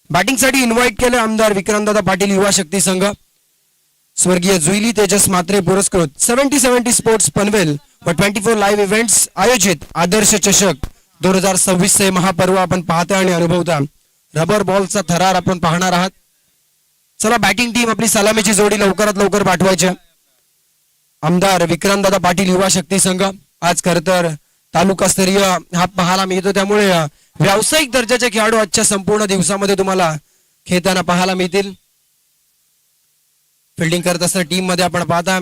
बॅटिंगसाठी invite केले आमदार विक्रांतदादा पाटील युवा शक्ती संघ, स्वर्गीय जुईली तेजस मात्रे पुरस्कृत 70-70 स्पोर्ट्स पनवेल व 24 लाईव्ह इव्हेंट्स आयोजित आदर्श चषक 2026 चे महापर्व आपण पाहता आणि अनुभवता. रबर बॉलचा थरार आपण पाहणार आहात. चला बॅटिंग टीम आपली सलामीची जोडी लवकरात लवकर पाठवायची. आमदार विक्रांतदादा पाटील युवा शक्ती संघ आज खरं तर तालुकास्तरीय हा पाहायला मिळतो, त्यामुळे व्यावसायिक दर्जाचे खेळाडू आजच्या संपूर्ण दिवसामध्ये तुम्हाला खेळताना पाहायला मिळतील. फिल्डिंग करत असताना टीम मध्ये आपण पाहता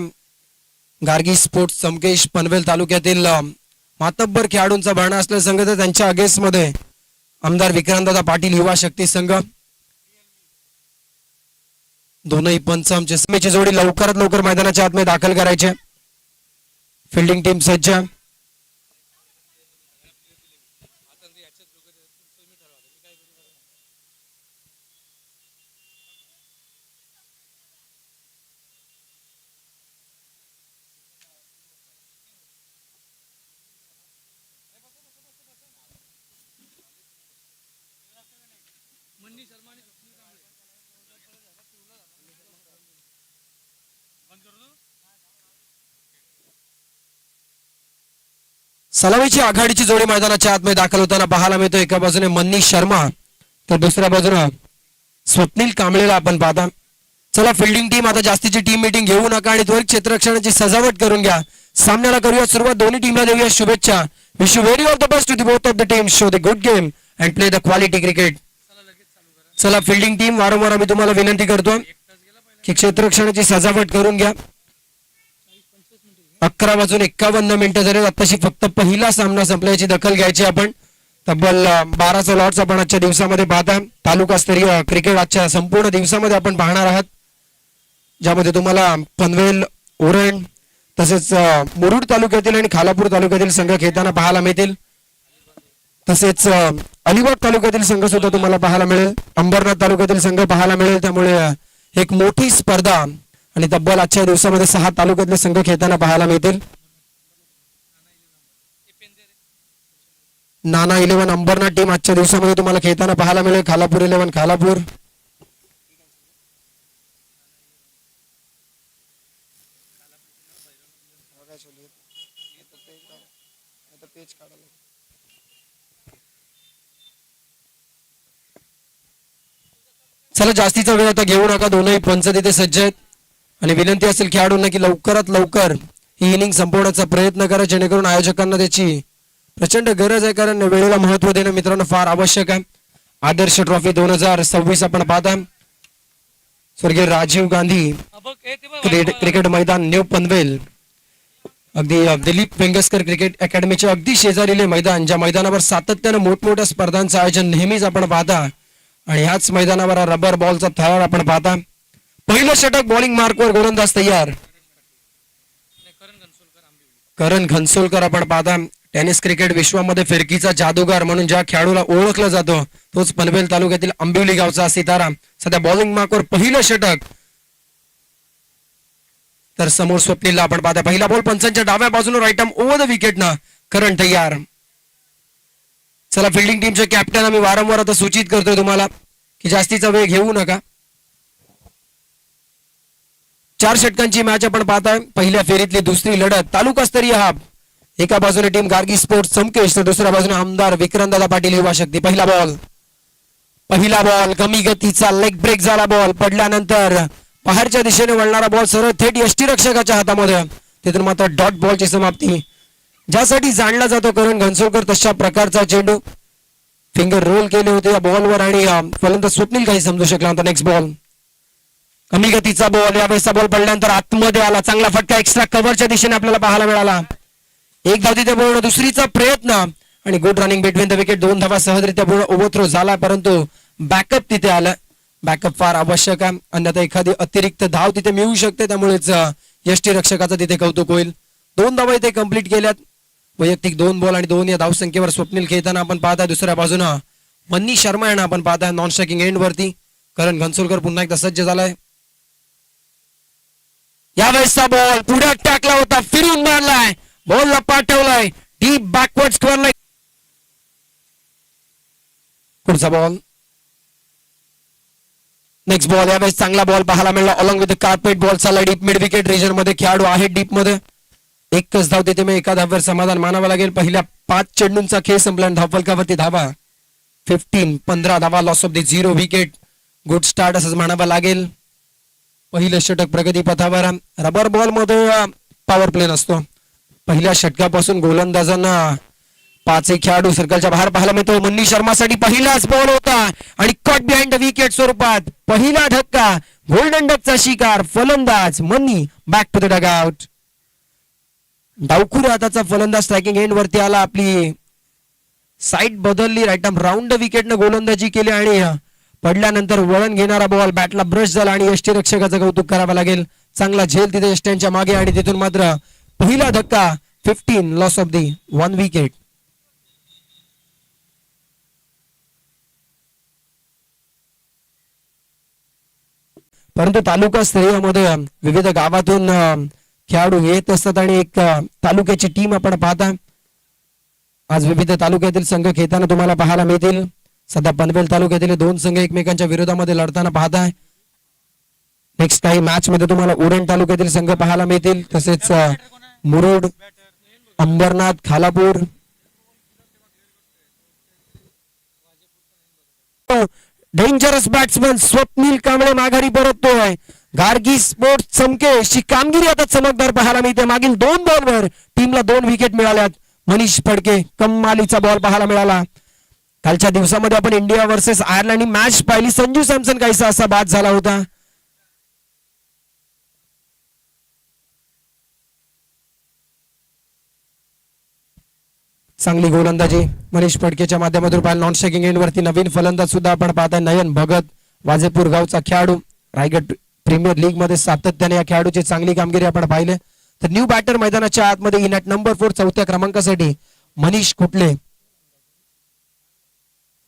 गार्गी स्पोर्ट्स समकेश पनवेल तालुक्यातील मातब्बर खेळाडूंचा भरणा असलेला संघ, तर त्यांच्या अगेन्स्ट मध्ये आमदार विक्रांतदादा पाटील युवा शक्ती संघ. दोनही पंच आमचे समेची जोडी लवकरात लवकर मैदानाच्या आतमध्ये दाखल करायचे. फिल्डिंग टीम सज्ज. सलामीची आघाडीची जोडी मैदानाच्या आतमध्ये दाखल होताना पाहायला मिळतो. एका बाजूने मनीष शर्मा तर दुसऱ्या बाजूने स्वप्नील कांबळेला आपण पाहता. चला फिल्डिंग टीम आता जास्तीची टीम मीटिंग घेऊ नका आणि त्वरित क्षेत्ररक्षणाची सजावट करून घ्या. सामन्याला करूया सुरुवात. दोन्ही टीमला देऊया शुभेच्छा. Wish you very all the best to the both of the team. Show the good game and play the quality cricket. चला फिल्डिंग टीम वारंवार आम्ही तुम्हाला विनंती करतो की क्षेत्ररक्षणाची सजावट करून घ्या. 11:51 झाले. आताशी फक्त पहिला सामना संपल्याची दखल घ्यायची आपण. तब्बल 12 लॉट्स आपण आजच्या दिवसामध्ये पाहता. तालुकास्तरीय क्रिकेट आजच्या संपूर्ण दिवसामध्ये आपण पाहणार आहात, ज्यामध्ये तुम्हाला पनवेल, उरण तसेच मुरुड तालुक्यातील आणि खालापूर तालुक्यातील संघ खेळताना पाहायला मिळतील. तसेच अलिबाग तालुक्यातील संघ सुद्धा तुम्हाला पाहायला मिळेल. अंबरनाथ तालुक्यातील संघ पाहायला मिळेल. त्यामुळे एक मोठी स्पर्धा आणि तब्बल आजच्या दिवसामध्ये 6 तालुक्यातले संघ खेळताना पाहायला मिळतील. नाना 11 अंबरनाथ टीम आजच्या दिवसामध्ये तुम्हाला खेळताना पाहायला मिळेल. खालापूर 11 खालापूर. चला जास्तीचा वेळ आता घेऊ नका. दोनही पंच तिथे सज्ज आहेत आणि विनंती असेल खेळाडूंना की लवकरात लवकर ही इनिंग संपवण्याचा प्रयत्न करा, जेणेकरून आयोजकांना त्याची प्रचंड गरज आहे, कारण वेळेला महत्व देणं मित्रांनो फार आवश्यक आहे. आदर्श ट्रॉफी 2026 आपण पाहता. स्वर्गीय राजीव गांधी क्रिकेट मैदान न्यू पनवेल, अगदी दिलीप वेंगसकर क्रिकेट अकॅडमीच्या अगदी शेजारीले मैदान, ज्या मैदानावर सातत्याने मोठमोठ्या स्पर्धांचं आयोजन नेहमीच आपण पाहता. आणि ह्याच मैदानावर रबर बॉलचा थरार आपण पाहता. पहिलं षटक बॉलिंग मार्कवर गोलंदाज तयार. करण घनसोलकर आपण पाहता. टेनिस क्रिकेट विश्वामध्ये फिरकीचा जादूगार म्हणून ज्या खेळाडूला ओळखलं जातो तोच पनवेल तालुक्यातील आंबिवली गावचा सितारा. सध्या बॉलिंग मार्कवर पहिलं षटक. तर समोर स्वप्नीलला आपण पाहता. पहिला बॉल पंचांच्या डाव्या बाजूने right arm over the wicket ना करण तयार. चला फिल्डिंग टीमचे कॅप्टन आम्ही वारंवार आता सूचित करतोय तुम्हाला की जास्तीचा वेळ घेऊ नका. 4 षटकांची मॅच आपण पाहताय. पहिल्या फेरीतली दुसरी लढत तालुकास्तरीय हा. एका बाजूने टीम गार्गी स्पोर्ट्स समकेश तर दुसऱ्या बाजूने आमदार विक्रांतदादा पाटील युवा शक्ती. पहिला बॉल कमी गतीचा लेग ब्रेक झाला. बॉल पडल्यानंतर बाहेरच्या दिशेने वळणारा बॉल सरळ थेट यष्टीरक्षकाच्या हातामध्ये. तिथून मात्र डॉट बॉलची समाप्ती, ज्यासाठी जाणला जातो करण घनसोलकर तशा प्रकारचा चेंडू. फिंगर रोल केले होते या बॉलवर आणि फलंदाज स्वप्नील काही समजू शकला नंतर. नेक्स्ट बॉल कमी गतीचा बॉल. यावेळेचा बॉल पडल्यानंतर आतमध्ये आला. चांगला फटका एक्स्ट्रा कव्हरच्या दिशेने आपल्याला पाहायला मिळाला. एक धाव तिथे पूर्ण. दुसरीचा प्रयत्न आणि good running between the wicket. 2 धावा सहजरित्या पूर्ण ओव्हरथ्रो झाला, परंतु बॅकअप तिथे आलं. बॅकअप फार आवश्यक आहे, अन्यथा एखादी अतिरिक्त धाव तिथे मिळू शकते. त्यामुळेच यष्टीरक्षकाचं तिथे कौतुक होईल. 2 धावा इथे कंप्लीट केल्यात. वैयक्तिक 2 बॉल आणि 2 या धावसंख्येवर स्वप्नील खेळताना आपण पाहताय. दुसऱ्या बाजूनं मनीष शर्मा यांना आपण पाहताय नॉन स्ट्रायकिंग एंड वरती. करण घनसोलकर पुन्हा एकदा सज्ज झालाय. यावेळेसचा बॉल पुढे टाकला होता, फिरून मारलाय, बॉलला पाठवलाय डीप बॅकवर्ड स्क्वेअर लाईन. पुढचा बॉल नेक्स्ट बॉल, यावेळेस चांगला बॉल पाहायला मिळाला अलॉंग विथ कार्पेट बॉल. चालला डीप मिड विकेट रिजन मध्ये खेळाडू आहे डीप मध्ये. एकच धाव तिथे मी एका धावावर समाधान मानावं लागेल. पहिल्या 5 चेंडूंचा खेळ संपला. धावफलकावरती धावा 15 धावा, loss of the 0 wicket. Good start असंच म्हणावं लागेल. पहिलं षटक प्रगती पथावर. रबर बॉल मध्ये पॉवर प्ले नसतो. पहिल्या षटकापासून गोलंदाजांना 5 खेळाडू सर्कलच्या बाहेर पाहायला मिळतो. मनीष शर्मासाठी पहिलाच बॉल होता आणि कट बिहाइंड द विकेट स्वरूपात पहिला धक्का. गोल्डन डकचा शिकार फलंदाज मनी बॅक टू द डगआउट. डावखुरा हाताचा फलंदाज स्ट्रायकिंग एंड वरती आला. आपली साईड बदलली. राईट आर्म राऊंड विकेटनं गोलंदाजी केली आणि पडल्यानंतर वळण घेणारा बॉल बॅटला ब्रश झाला आणि यष्टीरक्षकाचं कौतुक करावं लागेल. चांगला झेल तिथे यष्ट्यांच्या मागे आणि तिथून मात्र पहिला धक्का 15 लॉस ऑफ द 1 विकेट. परंतु तालुका स्तरीयमध्ये विविध गावातून खेळाडू येत असतात आणि एक तालुक्याची टीम आपण पाहता. आज विविध तालुक्यातील संघ खेळताना तुम्हाला पाहायला मिळतील. सध्या पनवेल तालुक्यातील 2 संघ एकमेकांच्या विरोधामध्ये लढताना पाहताय. नेक्स्ट काही मॅच मध्ये तुम्हाला उरण तालुक्यातील संघ पाहायला मिळतील. तसेच मुरुड, अंबरनाथ, खालापूर. डेंजरस बॅट्समन स्वप्नील कांबळे माघारी परततोय. गार्गी स्पोर्ट्स चमकेची कामगिरी आता चमकदार पाहायला मिळते. मागील 2 बॉलवर टीमला 2 विकेट मिळाल्यात. मनीष फडके कमालीचा बॉल पाहायला मिळाला. कालच्या दिवसामध्ये आपण इंडिया वर्सेस आयर्लंड ही मॅच पाहिली. संजू सॅमसन काहीसा असा बाद झाला होता. चांगली गोलंदाजी मनीष फडकेच्या माध्यमातून पाहिलं. नॉन स्ट्रायकिंग एंड वरती नवीन फलंदाज सुद्धा आपण पाहताय. नयन भगत, वाजेपूर गावचा खेळाडू. रायगड प्रीमियर लीग मध्ये सातत्याने या खेळाडूची चांगली कामगिरी आपण पाहिले. तर न्यू बॅटर मैदानाच्या आतमध्ये इन ॲट नंबर 4 4थ्या क्रमांकासाठी मनीष खुटले.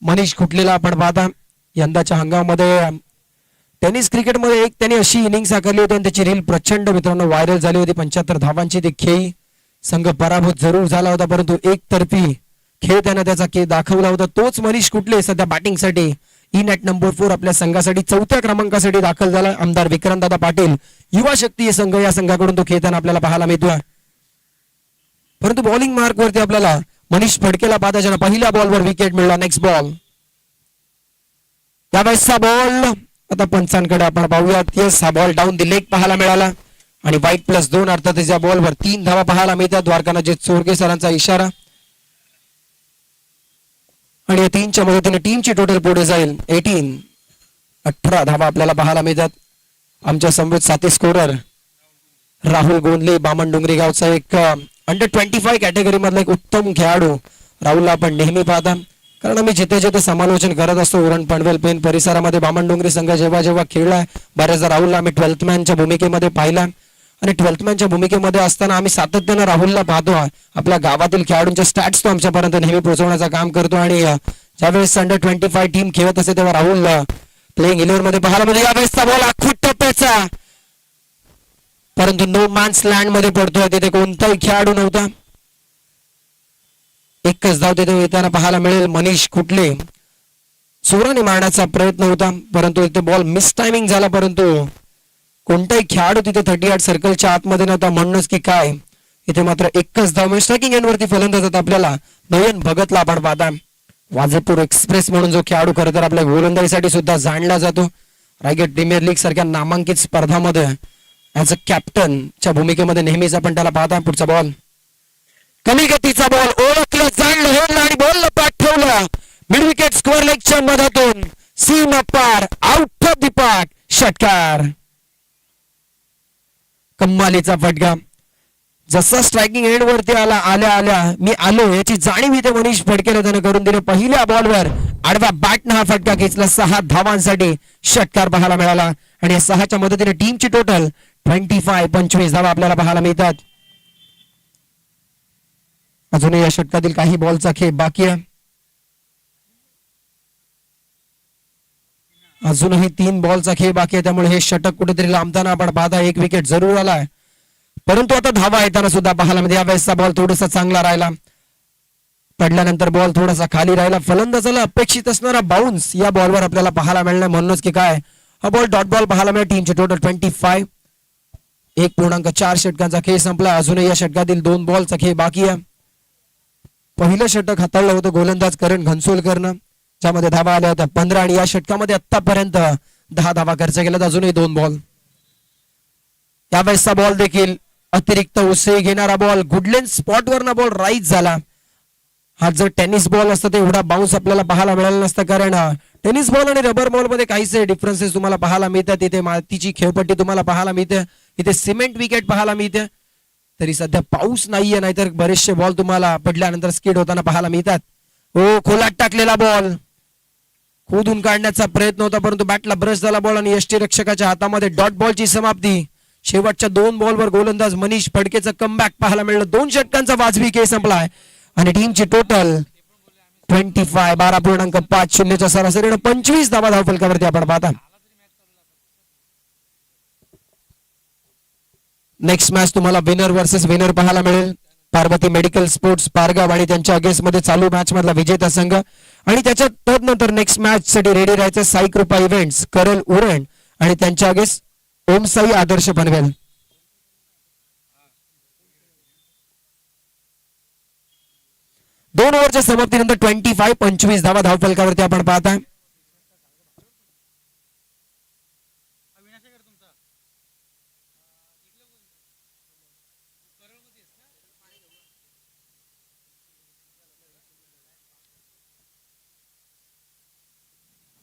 मनीष खुटलेला आपण पाहता. यंदाच्या हंगामामध्ये टेनिस क्रिकेटमध्ये एक त्यांनी अशी इनिंग आकारली होती आणि त्याची रील प्रचंड मित्रांनो व्हायरल झाली होती. 75 धावांची ती खेळी. संघ पराभूत जरूर झाला होता परंतु एकतर्फी खेळ त्याने त्याचा खेळ दाखवला होता. तोच मनीष कुठले सध्या बॅटिंगसाठी इन ॲट नंबर 4 आपल्या संघासाठी 4थ्या क्रमांकासाठी दाखल झाला. आमदार विक्रमदादा पाटील युवा शक्ती संघ या संघाकडून तो खेळताना आपल्याला पाहायला मिळतोय. परंतु बॉलिंग मार्क वरती आपल्याला मनीष फडकेला पाहता ज्याला पहिल्या बॉलवर विकेट मिळाला. नेक्स्ट बॉल, यावेळेसचा बॉल आता पंचांकडे आपण पाहूयात. येस, हा बॉल डाऊन द लेग पाहायला मिळाला आणि वाईट +2 अर्थात या बॉलवर 3 धावा पाहायला मिळतात. द्वारकानाथ चोरगे सरांचा इशारा आणि या 3च्या मदतीने टीमची टोटल पुढे जाईल 18 धावा आपल्याला पाहायला मिळतात. आमच्या समृद्ध साथी स्कोरर राहुल गोंदले बामण डोंगरी गावचा एक अंडर 25 कॅटेगरी मधला एक उत्तम खेळाडू. राहुलला आपण नेहमी पाहता कारण आम्ही जिथे जिथे समालोचन करत असतो उरण पनवेल पेन परिसरामध्ये बामण डोंगरी संघ जेव्हा जेव्हा खेळलाय बऱ्याचदा राहुलला आम्ही 12th मॅनच्या भूमिकेमध्ये पाहिला आणि 12th मॅनच्या भूमिकेमध्ये असताना आम्ही सातत्याने राहुलला पाहतो. आपल्या गावातील खेळाडूंचे स्टॅट्स तो आमच्यापर्यंत नेहमी पोहोचवण्याचं काम करतो आणि ज्यावेळेस अंडर 25 टीम खेळत असते तेव्हा राहुल प्लेइंग 11 मध्ये पाहायला म्हणजे यावेळेसचा बॉल आखूट टप्प्याचा परंतु नो मॅन्स लँड मध्ये पडतोय. तिथे कोणताही खेळाडू नव्हता. एकच धाव तिथे येताना पाहायला मिळेल. मनीष कुठले चोराने मारण्याचा प्रयत्न होता परंतु इथे बॉल मिस टायमिंग झाला परंतु कोणताही खेळाडू तिथे 38 सर्कलच्या आतमध्ये नव्हता म्हणूनच की काय इथे मात्र एकच धाव. स्ट्रायकिंग एंड वरती फलंदाज आपल्याला नयन भगतला आपण पाहता. वाजेपूर एक्सप्रेस म्हणून जो खेळाडू खरं तर आपल्या गोलंदाजीसाठी सुद्धा जाणला जातो. रायगड प्रीमियर लीग सारख्या नामांकित स्पर्धामध्ये ऍज अ कॅप्टनच्या भूमिकेमध्ये नेहमीच आपण त्याला पाहता. पुढचा बॉल कमी गतीचा बॉल ओळखलं जाणलं हेरलं आणि बॉलला पाठ ठेवलं. मिड विकेट स्क्वेअर लेगच्या मधातून सीमा पार आउट ऑफ द पार्क षटकार. कमालीचा फटका जसा स्ट्रायकिंग एंड वरती आल्या मी आलो याची जाणीव इथे मनीष फडकेला त्याने करून दिले. पहिल्या बॉलवर आडव्या बॅटनं हा फटका खेचला. 6 धावांसाठी षटकार पाहायला मिळाला आणि या 6च्या मदतीने टीमची टोटल 25 धावा आपल्याला पाहायला मिळतात. अजूनही या षटकातील काही बॉलचा खेळ बाकी आहे. अजूनही 3 बॉलचा खेळ बाकी आहे त्यामुळे हे षटक कुठेतरी लांबताना आपण पाहता. 1 विकेट जरूर आलाय परंतु आता धावा येताना सुद्धा पाहायला म्हणजे यावेळेसचा बॉल थोडासा चांगला राहिला. पडल्यानंतर बॉल थोडासा खाली राहिला. फलंदाजाला अपेक्षित असणारा बाउन्स या बॉलवर आपल्याला पाहायला मिळणार म्हणूनच की काय हा बॉल डॉट बॉल पाहायला मिळेल. टीमचे टोटल 25. 1.4 षटकांचा खेळ संपला. अजूनही या षटकातील 2 बॉलचा खेळ बाकी आहे. पहिलं षटक हाताळलं होतं गोलंदाज करण घनसोलकरनं, ज्यामध्ये धावा आल्या होत्या 15 आणि या षटकामध्ये आतापर्यंत 10 धावा खर्च केल्यात. अजूनही 2 बॉल. यावेळेसचा बॉल देखील अतिरिक्त उसळी घेणारा बॉल. गुडलेन स्पॉटवरना बॉल राईज झाला. हा जर टेनिस बॉल असता तर एवढा बाउन्स आपल्याला पाहायला मिळाला नसता, कारण टेनिस बॉल आणि रबर बॉल मध्ये काहीच डिफरन्सेस तुम्हाला पाहायला मिळतात. इथे मातीची खेळपट्टी तुम्हाला पाहायला मिळते, इथे सिमेंट विकेट पाहायला मिळते. तरी सध्या पाऊस नाहीये, नाहीतर बरेचसे बॉल तुम्हाला पडल्यानंतर स्किड होताना पाहायला मिळतात. खोलात टाकलेला बॉल खोदून काढण्याचा प्रयत्न होता, परंतु बॅटला ब्रश झाला बॉल आणि यष्टीरक्षकाच्या हातामध्ये डॉट बॉलची समाप्ती. शेवटच्या 2 बॉलवर गोलंदाज मनीष फडकेचं कमबॅक पाहायला मिळालं. 2 षटकांचा वाजवी खेळ संपलाय आणि टीमची टोटल 25. 12.50 सरासरीनं 25 धावा धावफलकावरती आपण पाहता. नेक्स्ट मॅच तुम्हाला विनर वर्सेस विनर पाहायला मिळेल. पार्वती मेडिकल स्पोर्ट्स पारगाव आणि त्यांच्या अगेन्स्ट मध्ये चालू मॅच मधला विजेता संघ, आणि त्याच्या तदनंतर नेक्स्ट मॅच साठी रेडी राहायचं साई कृपा इव्हेंट्स करल उरण आणि त्यांच्या अगेन्स्ट ओम साई आदर्श पनवेल. दोन ओव्हरच्या समाप्तीनंतर 25 धावा धावफलकावरती आपण पाहताय.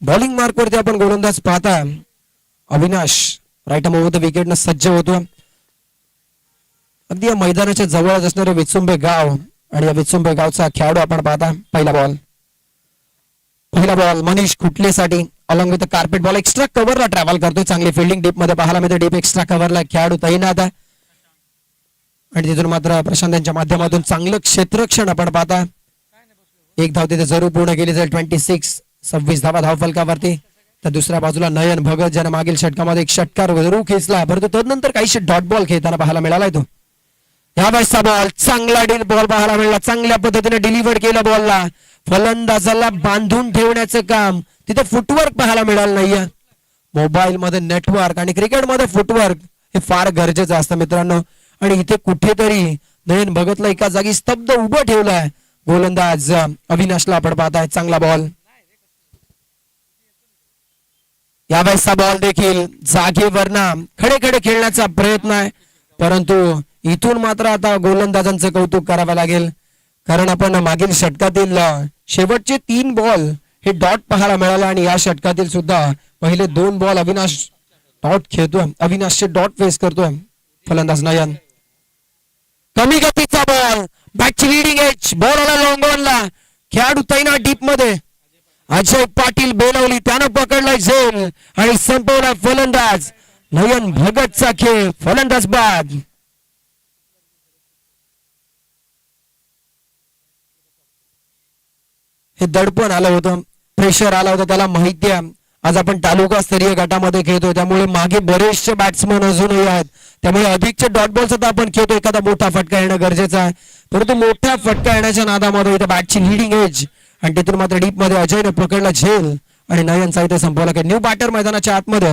बॉलिंग मार्क वरती आपण गोलंदाज पाहता Avinash right arm over the विकेटनं सज्ज होतो. अगदी या मैदानाच्या जवळच असणारे विचुंबे गाव आणि या विचुंबे गावचा खेळाडू आपण पाहता. पहिला बॉल मनीष खुटलेसाठी along with carpet ball extra कव्हरला ट्रॅव्हल करतोय. चांगली फिल्डिंग डीप मध्ये पाहायला मिळते. डीप एक्स्ट्रा कव्हरला खेळाडू तैनात आहे आणि तिथून मात्र प्रशांत यांच्या माध्यमातून चांगलं क्षेत्ररक्षण आपण पाहता. 1 धाव तिथे जरूर पूर्ण केली जाईल. 26 धावा धावफलकावरती. तर दुसऱ्या बाजूला नयन भगत ज्याने मागील षटकामध्ये एक षटकार जरूर खेचला, परंतु तदनंतर काहीशी डॉट बॉल खेळताना पाहायला मिळालाय. तो यावेळेसचा बॉल चांगला बॉल पाहायला मिळाला. चांगल्या पद्धतीने डिलिव्हर केला बॉलला. फलंदाजाला बांधून ठेवण्याचं काम तिथे फुटवर्क पाहायला मिळालं नाहीये. मोबाईल मध्ये नेटवर्क आणि क्रिकेटमध्ये फुटवर्क हे फार गरजेचं असतं मित्रांनो. आणि इथे कुठेतरी नयन भगतला एका जागी स्तब्ध उभं ठेवलाय गोलंदाज अविनाशला आपण पाहताय. चांगला बॉल. यावेळेसचा बॉल देखील जागेवरना खडे खेळण्याचा प्रयत्न आहे, परंतु इथून मात्र आता गोलंदाजांचं कौतुक करावं लागेल, कारण आपण मागील षटकातील शेवटचे 3 बॉल हे डॉट पाहायला मिळाले आणि या षटकातील सुद्धा पहिले 2 बॉल अविनाश डॉट खेळतोय. अविनाशचे डॉट फेस करतोय फलंदाज नयन. कमी गतीचा बॉल. बॅटची लिडिंग एज. बॉल आला लॉंग ऑनला. खेळाडू तैनात डीप मध्ये. अजय पाटील बोलावली, त्यानं पकडला झेल आणि संपवला फलंदाज नयन भगतचा खेळ. फलंदाज बाद. हे दडपण आलं होतं, प्रेशर आलं होतं, त्याला माहिती आहे आज आपण तालुका स्तरीय गटामध्ये खेळतोय, त्यामुळे मागे बरेचसे बॅट्समन अजूनही आहेत, त्यामुळे अधिकचे डॉट बॉल सुद्धा आपण खेळतो. एखादा मोठा फटका येणं गरजेचं आहे, परंतु मोठा फटका येण्याच्या नादामध्ये इथे बॅटची लिडिंग एज आणि तिथून मात्र डीप मध्ये अजयने पकडला झेल आणि नयनचा इथे संपवला. की न्यू बॅटर मैदानाच्या आतमध्ये.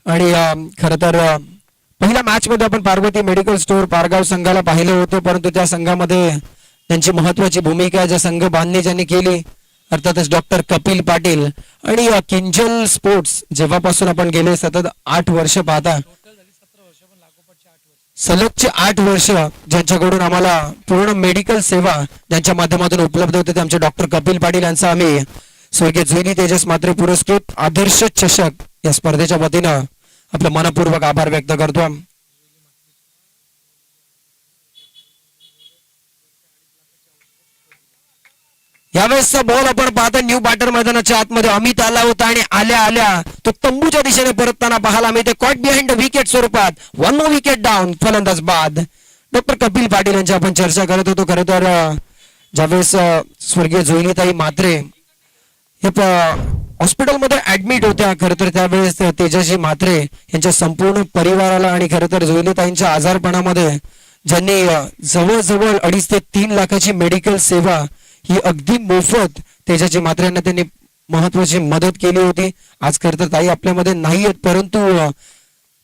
आणि खर तर पहिल्या मॅच मध्ये आपण पार्वती मेडिकल स्टोअर पारगाव संघाला पाहिलं होतं, परंतु त्या संघामध्ये त्यांची महत्वाची भूमिका ज्या संघ बांधणी ज्यांनी केली अर्थातच डॉक्टर कपिल पाटील आणि किंजल स्पोर्ट्स, जेव्हापासून आपण गेले सतत 8 वर्ष पाहता, सलगचे 8 वर्ष ज्यांच्याकडून आम्हाला पूर्ण मेडिकल सेवा ज्यांच्या माध्यमातून उपलब्ध होते ते आमचे डॉक्टर कपिल पाटील यांचा आम्ही स्वर्गीय जुनी तेजस मात्रे पुरस्कृत आदर्श चषक या स्पर्धेच्या वतीनं आपलं मनपूर्वक आभार व्यक्त करतो. यावेळेसचा बॉल आपण पाहता न्यू बॅटर मैदानाच्या आतमध्ये अमित आला होता आणि आल्या आल्या तो तंबूच्या दिशेने परतताना पाहायला मिळते. कॉट बिहाइंड विकेट स्वरूपात 1 विकेट डाऊन. फलंदाज बाद. डॉक्टर कपिल पाटील यांची आपण चर्चा करत होतो. खरं तर ज्यावेळेस स्वर्गीय जोईनीताई मात्रे हे हॉस्पिटलमध्ये ऍडमिट होत्या. खरं तर त्यावेळेस तेजाजी म्हात्रे यांच्या संपूर्ण परिवाराला आणि खरं तर जोयलीताईंच्या आजारपणामध्ये ज्यांनी जवळजवळ 2.5 ते 3 लाखाची मेडिकल सेवा ही अगदी मोफत तेजाजी म्हात्रे यांना त्यांनी महत्वाची मदत केली होती. आज खरं तर ताई आपल्यामध्ये नाही आहेत, परंतु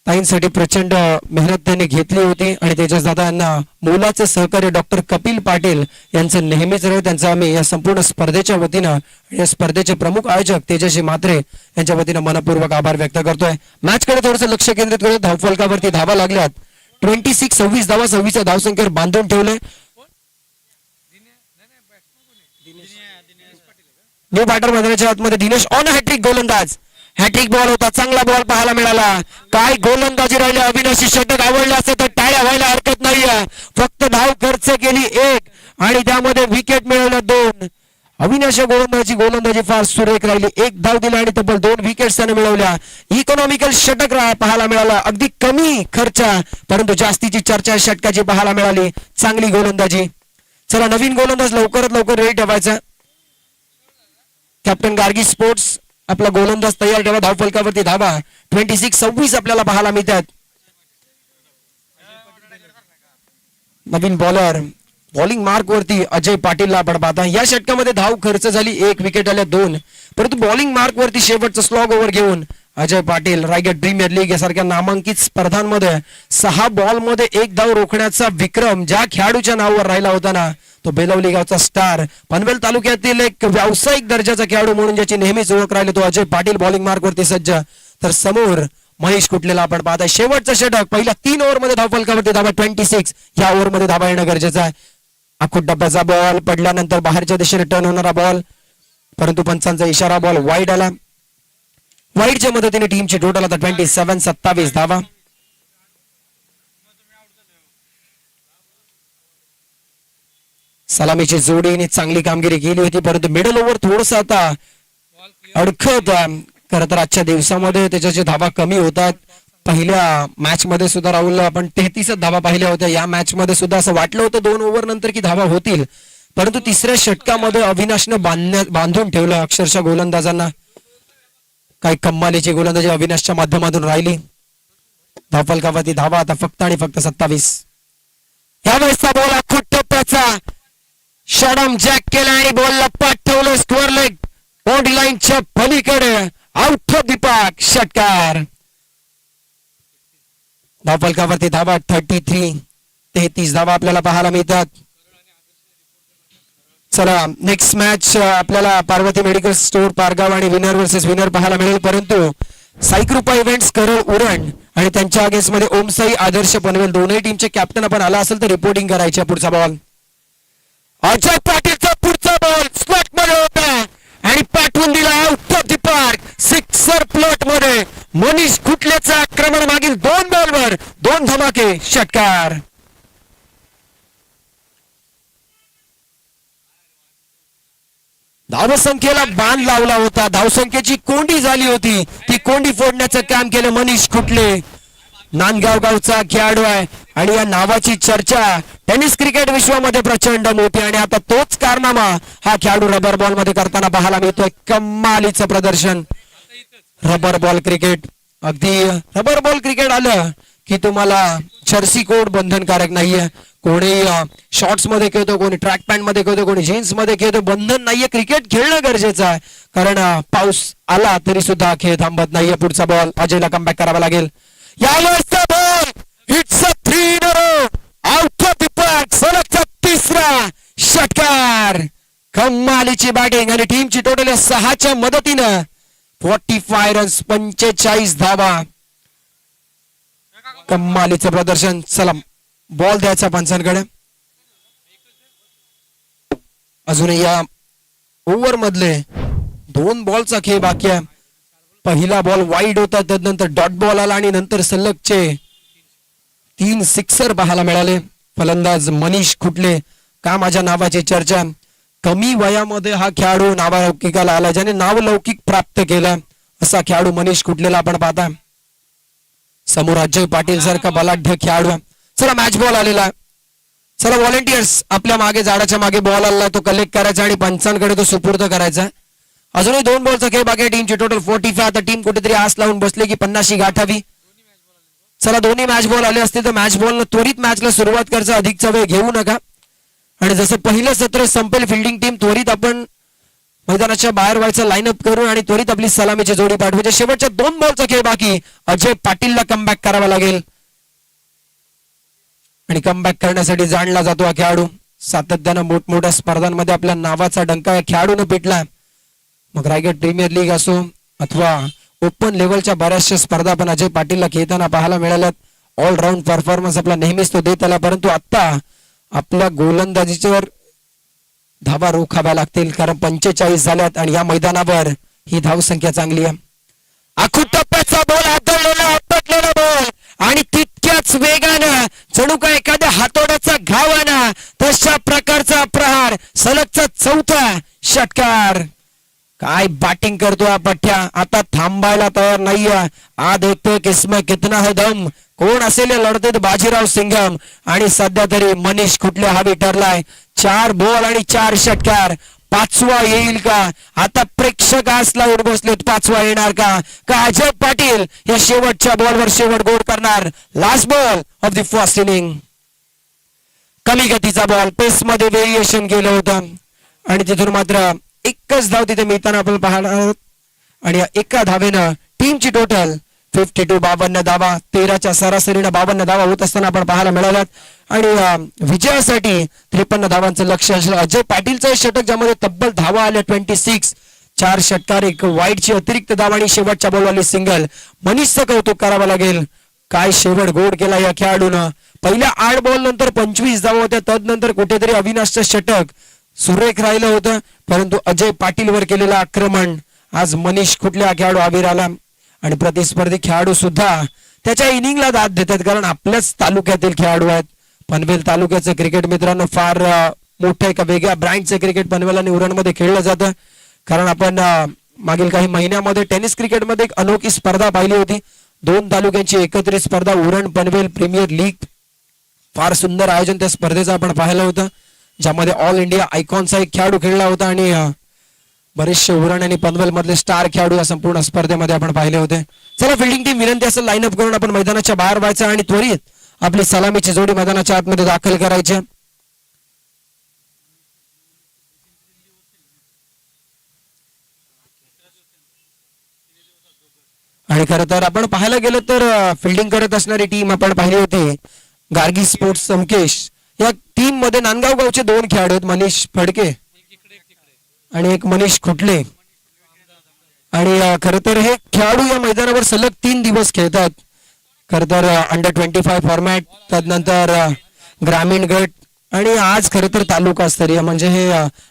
ताईंसाठी प्रचंड मेहनत त्यांनी घेतली होती आणि तेजस दादा यांना मोलाचं सहकार्य डॉक्टर कपिल पाटील यांचं नेहमीच राहील. त्यांचा आम्ही या संपूर्ण स्पर्धेच्या वतीनं या स्पर्धेचे प्रमुख आयोजक तेजस्वी म्हात्रे यांच्या वतीनं मनपूर्वक आभार व्यक्त करतोय. मॅच कडे थोडंसं लक्ष केंद्रित करून धावफलकावरती धावा लागल्यात. 26 धावा 26 धावसंख्येवर बांधून ठेवले. न्यू बॅटर मैदानाच्या आतमध्ये दिनेश ऑन हॅट्रिक गोलंदाज. हॅट्रिक बॉल होता, चांगला बॉल पाहायला मिळाला. काय गोलंदाजी राहिली. अविनाशी षटक आवडले असते तर टाळ्या व्हायला हरकत नाहीये. फक्त धाव खर्च केली 1 आणि त्यामध्ये विकेट मिळवल्या 2. अविनाशी गोलंदाजी फार सुरेख राहिली. 1 धाव दिला आणि तब्बल 2 विकेट्स त्याने मिळवल्या. इकॉनॉमिकल षटक पाहायला मिळाला. अगदी कमी खर्च परंतु जास्तीची चर्चा षटकाची पाहायला मिळाली. चांगली गोलंदाजी. चला नवीन गोलंदाज लवकरात लवकर रेडी ठेवायचा. कॅप्टन गार्गी स्पोर्ट्स आपला गोलंदाज तयार ठेवा. धावफलकावरती धावा 26 आपल्याला पाहायला मिळतात. नवीन बॉलर बॉलिंग मार्क वरती अजय पाटीलला आपण पाहता. या षटकामध्ये धाव खर्च झाली 1, विकेट आल्या 2, परंतु बॉलिंग मार्क वरती शेवटचं स्लॉग ओव्हर घेऊन अजय पाटील रायगड प्रीमियर लीग यासारख्या नामांकित स्पर्धांमध्ये 6 बॉलमध्ये 1 धाव रोखण्याचा विक्रम ज्या खेळाडूच्या नावावर राहिला होता ना, तो बेलवली गावचा स्टार, पनवेल तालुक्यातील एक व्यावसायिक दर्जाचा खेळाडू म्हणून ज्याची नेहमीच ओळख राहिली तो अजय पाटील बॉलिंग मार्क वरती सज्ज. तर समोर महेश कुटलेला आपण पाहताय. शेवटचं षटक पहिल्या 3 ओव्हरमध्ये धावफलकावरती धावा 26. या ओव्हरमध्ये धावा येणं गरजेचं आहे. आखूट डब्याचा बॉल पडल्यानंतर बाहेरच्या दिशेने टर्न होणारा बॉल, परंतु पंचांचा इशारा बॉल वाईड आला. वाईडच्या मदतीने टीमची टोटल आता 27 धावा. सलामीची जोडीने चांगली कामगिरी केली होती, परंतु मिडल ओव्हर थोडस आता अडखत. खरं तर आजच्या दिवसामध्ये त्याच्या धावा कमी होतात. पहिल्या मॅच मध्ये सुद्धा राहुल आपण 33 धावा पाहिल्या होत्या. या मॅच मध्ये सुद्धा असं वाटलं होतं 2 ओव्हर नंतर की धावा होतील, परंतु तिसऱ्या षटकामध्ये अविनाशनं बांधून ठेवलं अक्षरशः गोलंदाजांना. काही कम्मालीची गोलंदाजी अविनाशच्या माध्यमातून राहिली. धावफलकावरती धावा आता फक्त आणि फक्त 27. यावेळेसचा बॉल आखूट टप्प्याचा शॉडम जॅक केला आणि बॉलला पाठ ठेवलं. स्क्वेअर लेग बाउंड्री लाईनच्या पलीकडे आउट ऑफ द पार्क षटकार. धावफलकावरती धावा 33 धावा आपल्याला पाहायला मिळतात. चला नेक्स्ट मॅच आपल्याला पार्वती मेडिकल स्टोअर पारगाव आणि विनर वर्सेस विनर पाहायला मिळेल, परंतु साईकृपा इव्हेंट्स करळ उरण आणि त्यांच्या अगेन्स्ट मध्ये ओमसाई आदर्श पनवेल दोन्ही टीमचे कॅप्टन आपण आला असेल तर रिपोर्टिंग करायचे. पुढचा बॉल अजय पाटीलचा पुढचा बॉल स्लॉट मध्ये होता आणि पाठवून दिला out of the park. Sixer plot मध्ये मनीष कुटलेचा आक्रमण मागील 2 बॉलवर 2 धमाके षटकार. धावसंख्येला बाण लावला होता. धावसंख्येची कोंडी झाली होती. ती कोंडी फोडण्याचं काम केलं मनीष कुटले. नांदगाव गावचा खेळाडू आहे आणि या नावाची चर्चा टेनिस क्रिकेट विश्वामध्ये प्रचंड मोठी आणि आता तोच कारनामा हा खेळाडू रबर बॉल मध्ये करताना पाहायला मिळतोय. कमालीचं प्रदर्शन. रबर बॉल क्रिकेट, अगदी रबर बॉल क्रिकेट आलं की तुम्हाला जर्सी कोड बंधनकारक नाहीये. कोणी शॉर्ट्स मध्ये खेळतो, कोणी ट्रॅक पॅन्ट मध्ये खेळतो, कोणी जीन्स मध्ये खेळतो. बंधन नाहीये. क्रिकेट खेळणं गरजेचं आहे कारण पाऊस आला तरी सुद्धा खेळ थांबत नाहीये. पुढचा बॉल अजयला कमबॅक करावा लागेल. यावेळेसचा ball it's a 3 in a row out of the park. सलगचा 3रा षटकार. कमालीची बॅटिंग आणि टीमची टोटल 6च्या मदतीनं 45 रन्स 45 धावा. कमालीचं प्रदर्शन. चला बॉल द्यायचा पंचांकडे. अजूनही या ओव्हर मधले 2 बॉलचा खेळ बाकी आहे. पहिला बॉल वाईड होता, त्यानंतर डॉट बॉल आला आणि नंतर सलगचे 3 सिक्सर पाहायला मिळाले. फलंदाज मनीष कुटले. का माझ्या नावाची चर्चा. कमी वयामध्ये हा खेळाडू नावलौकिकाला आला, ज्याने नावलौकिक प्राप्त केला असा खेळाडू मनीष कुटलेला आपण पाहता. समोर अजय पाटील सारखा बलाढ्य खेळाडू. चला मॅच बॉल आलेला. चला व्हॉलेंटियर्स आपल्या मागे झाडाच्या मागे बॉल आला तो कलेक्ट करायचा आणि पंचांकडे तो सुपूर्द करायचा. अजूनही 2 बॉलचा खेळ बाकी टीमची टोटल 45. आता टीम कुठेतरी आस लावून बसले की 50 गाठावी. चला दोन्ही मॅच बॉल आले असतील तर मॅच बॉल त्वरित मॅचला सुरुवात करायचा, अधिकचा वेळ घेऊ नका. आणि जसं पहिलं सत्र संपेल फिल्डिंग टीम त्वरित आपण मैदानाच्या बाहेर व्हायचं लाईनअप करून आणि त्वरित आपली सलामीची जोडी पाठवायची. शेवटच्या 2 बॉलचा खेळ बाकी. अजय पाटीलला कमबॅक करावा लागेल आणि कमबॅक करण्यासाठी जाणला जातो हा खेळाडू. सातत्यानं मोठमोठ्या स्पर्धांमध्ये आपल्या नावाचा डंका या खेळाडूने पिटला. मग रायगड प्रीमियर लीग असो अथवा ओपन लेवलच्या बऱ्याचशा स्पर्धा पण अजय पाटीलला खेळताना पाहायला मिळाल्यात. ऑलराऊंड परफॉर्मन्स आपला नेहमीच तो देत आला, परंतु आता आपल्या गोलंदाजीवर धावा रोखाव्या लागतील कारण 45 झाल्यात आणि या मैदानावर ही धावसंख्या चांगली आहे. आखूड टप्प्याचा बॉल आदळलेला आपटलेला बॉल आणि तितक्याच वेगानं जणू का एखाद्या हातोड्याचा घावाना तशा प्रकारचा प्रहार. सलगचा 4था षटकार. काय बॅटिंग करतो हा पठ्या, आता थांबायला तयार नाहीये. आ देखतो किस्म कितना है दम. कोण असेल या लढतीत बाजीराव सिंघम आणि सध्या तरी मनीष खुटले हवी ठरलाय. 4 बॉल आणि 4 षटकार. 5वा येईल का? आता प्रेक्षक आस लावून बसलेत 5वा येणार का? का अजय पाटील या शेवटच्या बॉलवर शेवट गोड करणार? Last ball of the first inning. कमी गतीचा बॉल, पेस मध्ये व्हेरिएशन केलं होतं आणि तिथून मात्र एकच धाव तिथे मिळताना आपण पाहणार आहोत. आणि एका धावेनं टीमची टोटल 52 52 धावा. 13च्या सरासरीनं 52 धावा होत असताना आपण पाहायला मिळाल्यात. आणि विजयासाठी 53 धावांचं लक्ष असलं. अजय पाटीलचं षटक ज्यामध्ये तब्बल धावा आल्या 26. 4 षटकार, 1 वाईटची अतिरिक्त धाव आणि शेवटच्या बॉलवाली सिंगल. मनीषचं कौतुक करावं लागेल. काय शेवट गोड केला या खेळाडूनं. पहिल्या 8 बॉल नंतर 25 धावा होत्या. तदनंतर कुठेतरी अविनाशचं षटक सुरेख राहिलं होतं, परंतु अजय पाटीलवर केलेलं आक्रमण आज मनीष खुटले हा खेळाडू आविर आला. आणि प्रतिस्पर्धी खेळाडू सुद्धा त्याच्या इनिंगला दाद देतात कारण आपल्याच तालुक्यातील खेळाडू आहेत. पनवेल तालुक्याचं क्रिकेट मित्रांनो फार मोठं एका वेगळ्या ब्रँडचं क्रिकेट पनवेल आणि उरणमध्ये खेळलं जातं. कारण आपण मागील काही महिन्यामध्ये टेनिस क्रिकेटमध्ये एक अनोखी स्पर्धा पाहिली होती. 2 तालुक्यांची एकत्रित स्पर्धा उरण पनवेल प्रीमियर लीग. फार सुंदर आयोजन त्या स्पर्धेचं आपण पाहिलं होतं, ज्यामध्ये ऑल इंडिया आयकॉनचा एक खेळाडू खेळला होता आणि बरेचसे उरण आणि पनवेल मधले स्टार खेळाडू या संपूर्ण स्पर्धेमध्ये आपण पाहिले होते. चला फिल्डिंग टीम विनंती असेल लाईनअप करून आपण मैदानाच्या बाहेर व्हायचं आणि त्वरित आपली सलामीची जोडी मैदानाच्या आतमध्ये दाखल करायची. आणि खरं तर आपण पाहायला गेलं तर फिल्डिंग करत असणारी टीम आपण पाहिली होती गार्गी स्पोर्ट्स संकेश. या टीम मध्ये नांदगाव गावचे 2 खेळाडू आहेत, मनीष फडके आणि एक मनीष खुटले. आणि खरं तर हे खेळाडू या मैदानावर सलग 3 दिवस खेळतात. खरं तर अंडर 25 फॉर्मॅट, त्यानंतर ग्रामीण गट आणि आज खरं तर तालुका स्तरीय. म्हणजे हे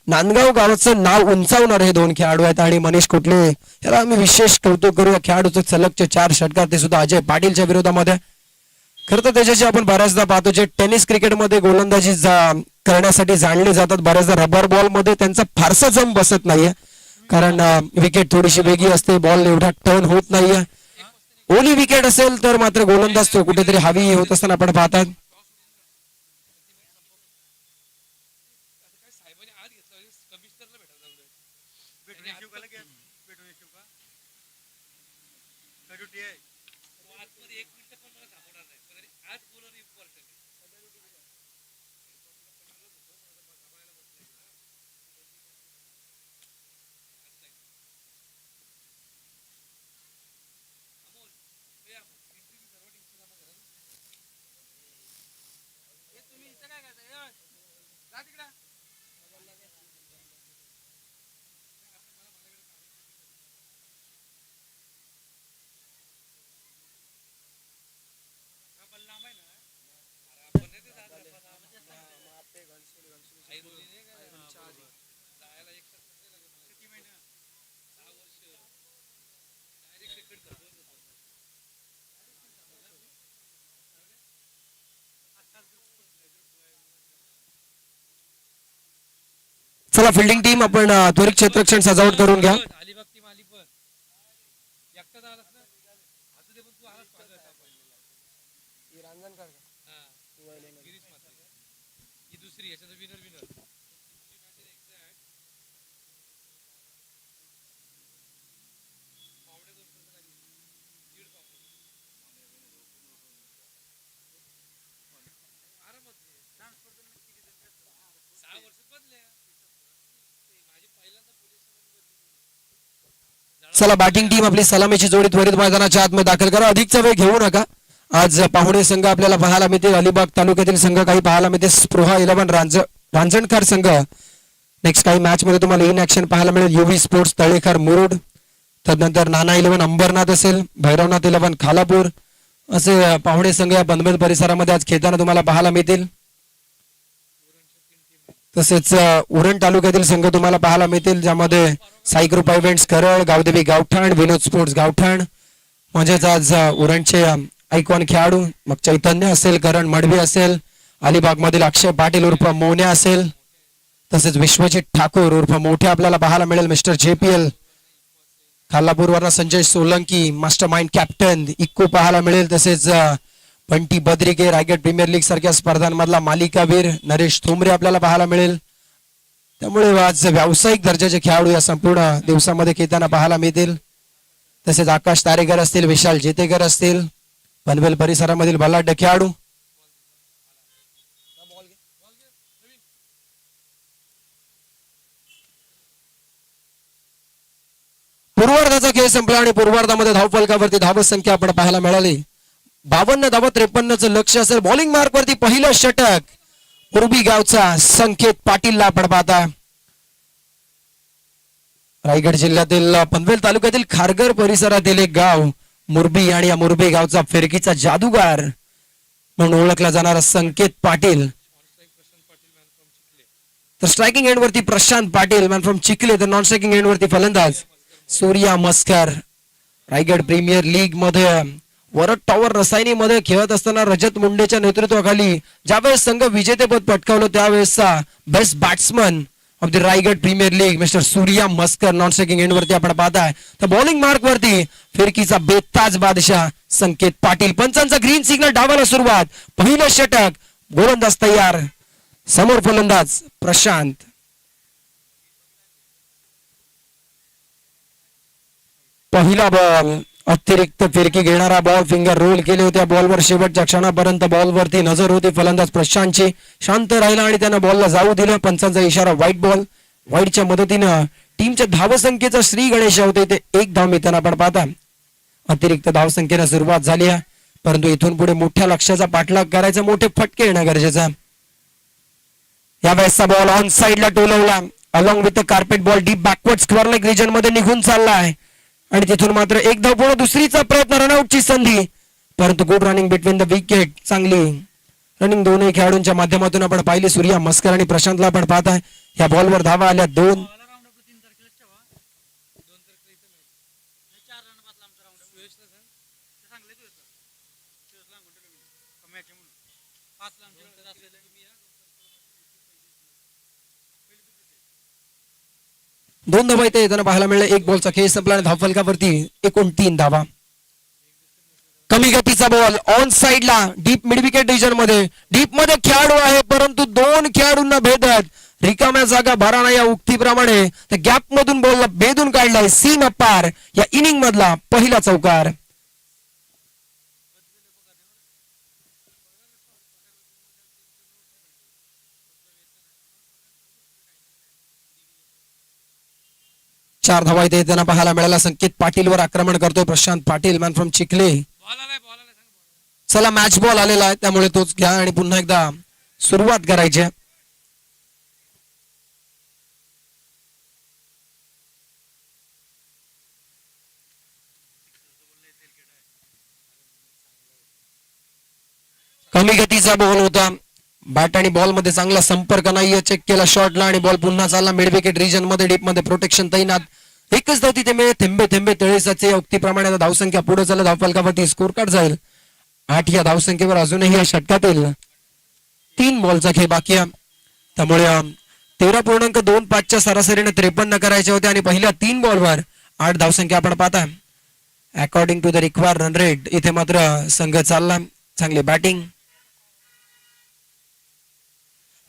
नांदगाव गावाचं नाव उंचावणारे हे 2 खेळाडू आहेत. आणि मनीष खुटले याला आम्ही विशेष कौतुक करू. या खेळाडूचं सलगचे 4 षटकार, ते सुद्धा अजय पाटीलच्या विरोधामध्ये. खरं तर त्याच्याशी आपण बऱ्याचदा पाहतो जे टेनिस क्रिकेटमध्ये गोलंदाजी करण्यासाठी जाणले जातात, बऱ्याचदा रबर बॉल मध्ये त्यांचा फारसा जम बसत नाहीये कारण विकेट थोडीशी वेगळी असते, बॉल एवढा टर्न होत नाहीये. ओली विकेट असेल तर मात्र गोलंदाज तो कुठेतरी हवी होत असताना आपण पाहतात. चला फिल्डिंग टीम आपण त्वरित क्षेत्ररक्षण सजावट करून घ्या. चला बॅटिंग टीम आपली सलामीची जोडी त्वरित मैदानाच्या आतमध्ये दाखल करा. अधिकचा वेळ घेऊ नका. आज पाहुणे संघ आपल्याला पाहायला मिळतील. अलिबाग तालुक्यातील संघ काही पाहायला मिळते. स्पृहा 11 रांजणकर संघ. नेक्स्ट काही मॅच मध्ये तुम्हाला इन ऍक्शन पाहायला मिळेल. युवी स्पोर्ट्स तळेखर मुरुड, त्यानंतर नाना 11 अंबरनाथ असेल, भैरवनाथ 11 खालापूर असे पाहुणे संघ या पनवेल परिसरामध्ये आज खेळताना तुम्हाला पाहायला मिळतील. तसेच उरण तालुक्यातील संघ तुम्हाला पाहायला मिळतील, ज्यामध्ये साई कृपा इव्हेंट्स करळ, गावदेवी गावठाण, विनोद स्पोर्ट्स गावठाण. म्हणजेच आज उरणचे आयकॉन खेळाडू मग चैतन्य असेल, करण मडवी असेल, अलिबाग मधील अक्षय पाटील उर्फ मोन्या असेल, तसेच विश्वजित ठाकूर उर्फ मोठे आपल्याला पाहायला मिळेल. मिस्टर JPL खालापूरवरनं Sanjay Solanki master mind captain इक्को पाहायला मिळेल. तसेच बंटी बद्रिके रायगड प्रीमियर लीग सारख्या स्पर्धांमधला मालिकावीर नरेश थोमरे आपल्याला पाहायला मिळेल. त्यामुळे आज व्यावसायिक दर्जाचे खेळाडू या संपूर्ण दिवसामध्ये खेळताना पाहायला मिळतील. तसेच आकाश तारेकर असतील, विशाल जेतेकर असतील, पनवेल परिसरामधील बलाढ्य खेळाडू. पूर्वार्धाचा खेळ संपला आणि पूर्वार्धामध्ये धावफलकावरती धावत संख्या आपण पाहायला मिळाली. 52 धावा 53चं लक्ष असेल. बॉलिंग मार्क वरती पहिलं षटक उर्बी गावचा संकेत पाटीलला आपण पाहता. रायगड जिल्ह्यातील पनवेल तालुक्यातील खारघर परिसरातील एक गाव मुरबी आणि या मुरबी गावचा फिरकीचा जादूगार म्हणून ओळखला जाणारा संकेत पाटील. तर स्ट्रायकिंग एंड वरती प्रशांत पाटील मॅन फ्रॉम चिखले. तर नॉन स्ट्रायकिंग एंड वरती फलंदाज सूर्या मस्कर. रायगड प्रीमियर लीग मध्ये वरद टॉवर रसायनीमध्ये खेळत असताना रजत मुंडेच्या नेतृत्वाखाली ज्यावेळेस संघ विजेतेपद पटकावलं त्यावेळेसचा best batsman of the Raigad premier league mister Surya Maskar non striking end वरती आपण पाहताय. तर बॉलिंग मार्क वरती फिरकीचा बेताज बादशाह संकेत पाटील. पंचांचा ग्रीन सिग्नल डावाला सुरुवात. पहिलं षटक. गोलंदाज तयार. समोर फलंदाज प्रशांत. पहिला बॉल अतिरिक्त फिरकी घेणारा बॉल. फिंगर रोल केले होते बॉलवर. शेवटच्या क्षणापर्यंत बॉलवरती नजर होती फलंदाज प्रशांतची. शांत राहिला आणि त्यानं बॉलला जाऊ दिलं. पंचांचा इशारा व्हाईट बॉल. व्हाईटच्या मदतीनं टीमच्या धावसंख्येचा श्री गणेश होते ते एक धाव मिळताना आपण पाहता. अतिरिक्त धावसंख्येला सुरुवात झाली आहे, परंतु इथून पुढे मोठ्या लक्ष्याचा पाठलाग करायचा, मोठे फटके येणं गरजेचं. यावेळेसचा बॉल ऑन साइडला टोलवला. Along with the carpet ball deep backward square leg region मध्ये निघून चाललाय आणि तिथून मात्र एक धाव पूर्ण. दुसरीचा प्रयत्न, रनआउटची संधी, परंतु good running between the wicket. चांगली रनिंग दोन्ही खेळाडूंच्या माध्यमातून आपण पाहिली. सूर्या मस्कर आणि प्रशांतला आपण पाहताय. या बॉलवर धावा आल्या 2. दोन धावा इथे येताना पाहायला मिळाले. एक बॉलचा खेळ संपला आणि धावफलकावरती एकूण 3 धावा. कमी गतीचा बॉल ऑन साइडला डीप मिड विकेट रिजन मध्ये. डीप मध्ये खेळाडू आहे, परंतु 2 खेळाडूंना भेदत रिकाम्या जागा भराणा या उक्तीप्रमाणे त्या गॅप मधून बॉलला भेदून काढलाय. सीम अपार या इनिंग मधला पहिला चौकार. चार धावा इथे येताना पाहायला मिळाला. संकेत पाटीलवर आक्रमण करतोय प्रशांत पाटील मॅन फ्रॉम चिखले. चला मॅच बॉल आलेला आहे, त्यामुळे तोच घ्या आणि पुन्हा एकदा सुरुवात करायची. कमी गतीचा बॉल होता. बॅट आणि बॉल मध्ये चांगला संपर्क नाहीये. चेक केला शॉटला आणि बॉल पुन्हा चालला मिड विकेट रिजन मध्ये. डीप मध्ये प्रोटेक्शन तैनात. एकच धाव तिथे मिळेल. थेंबे थेंबे तळेसाचे या उक्तीप्रमाणे धावसंख्या पुढे चालत धावफलकावरती स्कोर कार्ड जाईल 8. या धावसंख्येवर अजूनही या षटकातील 3 बॉलचा खेळ बाकी आहे, त्यामुळे 13.25च्या सरासरीने 53 करायचे होते आणि पहिल्या 3 बॉलवर 8 धावसंख्या आपण पाहता. According to the required run rate इथे मात्र संघ चालला. चांगली बॅटिंग.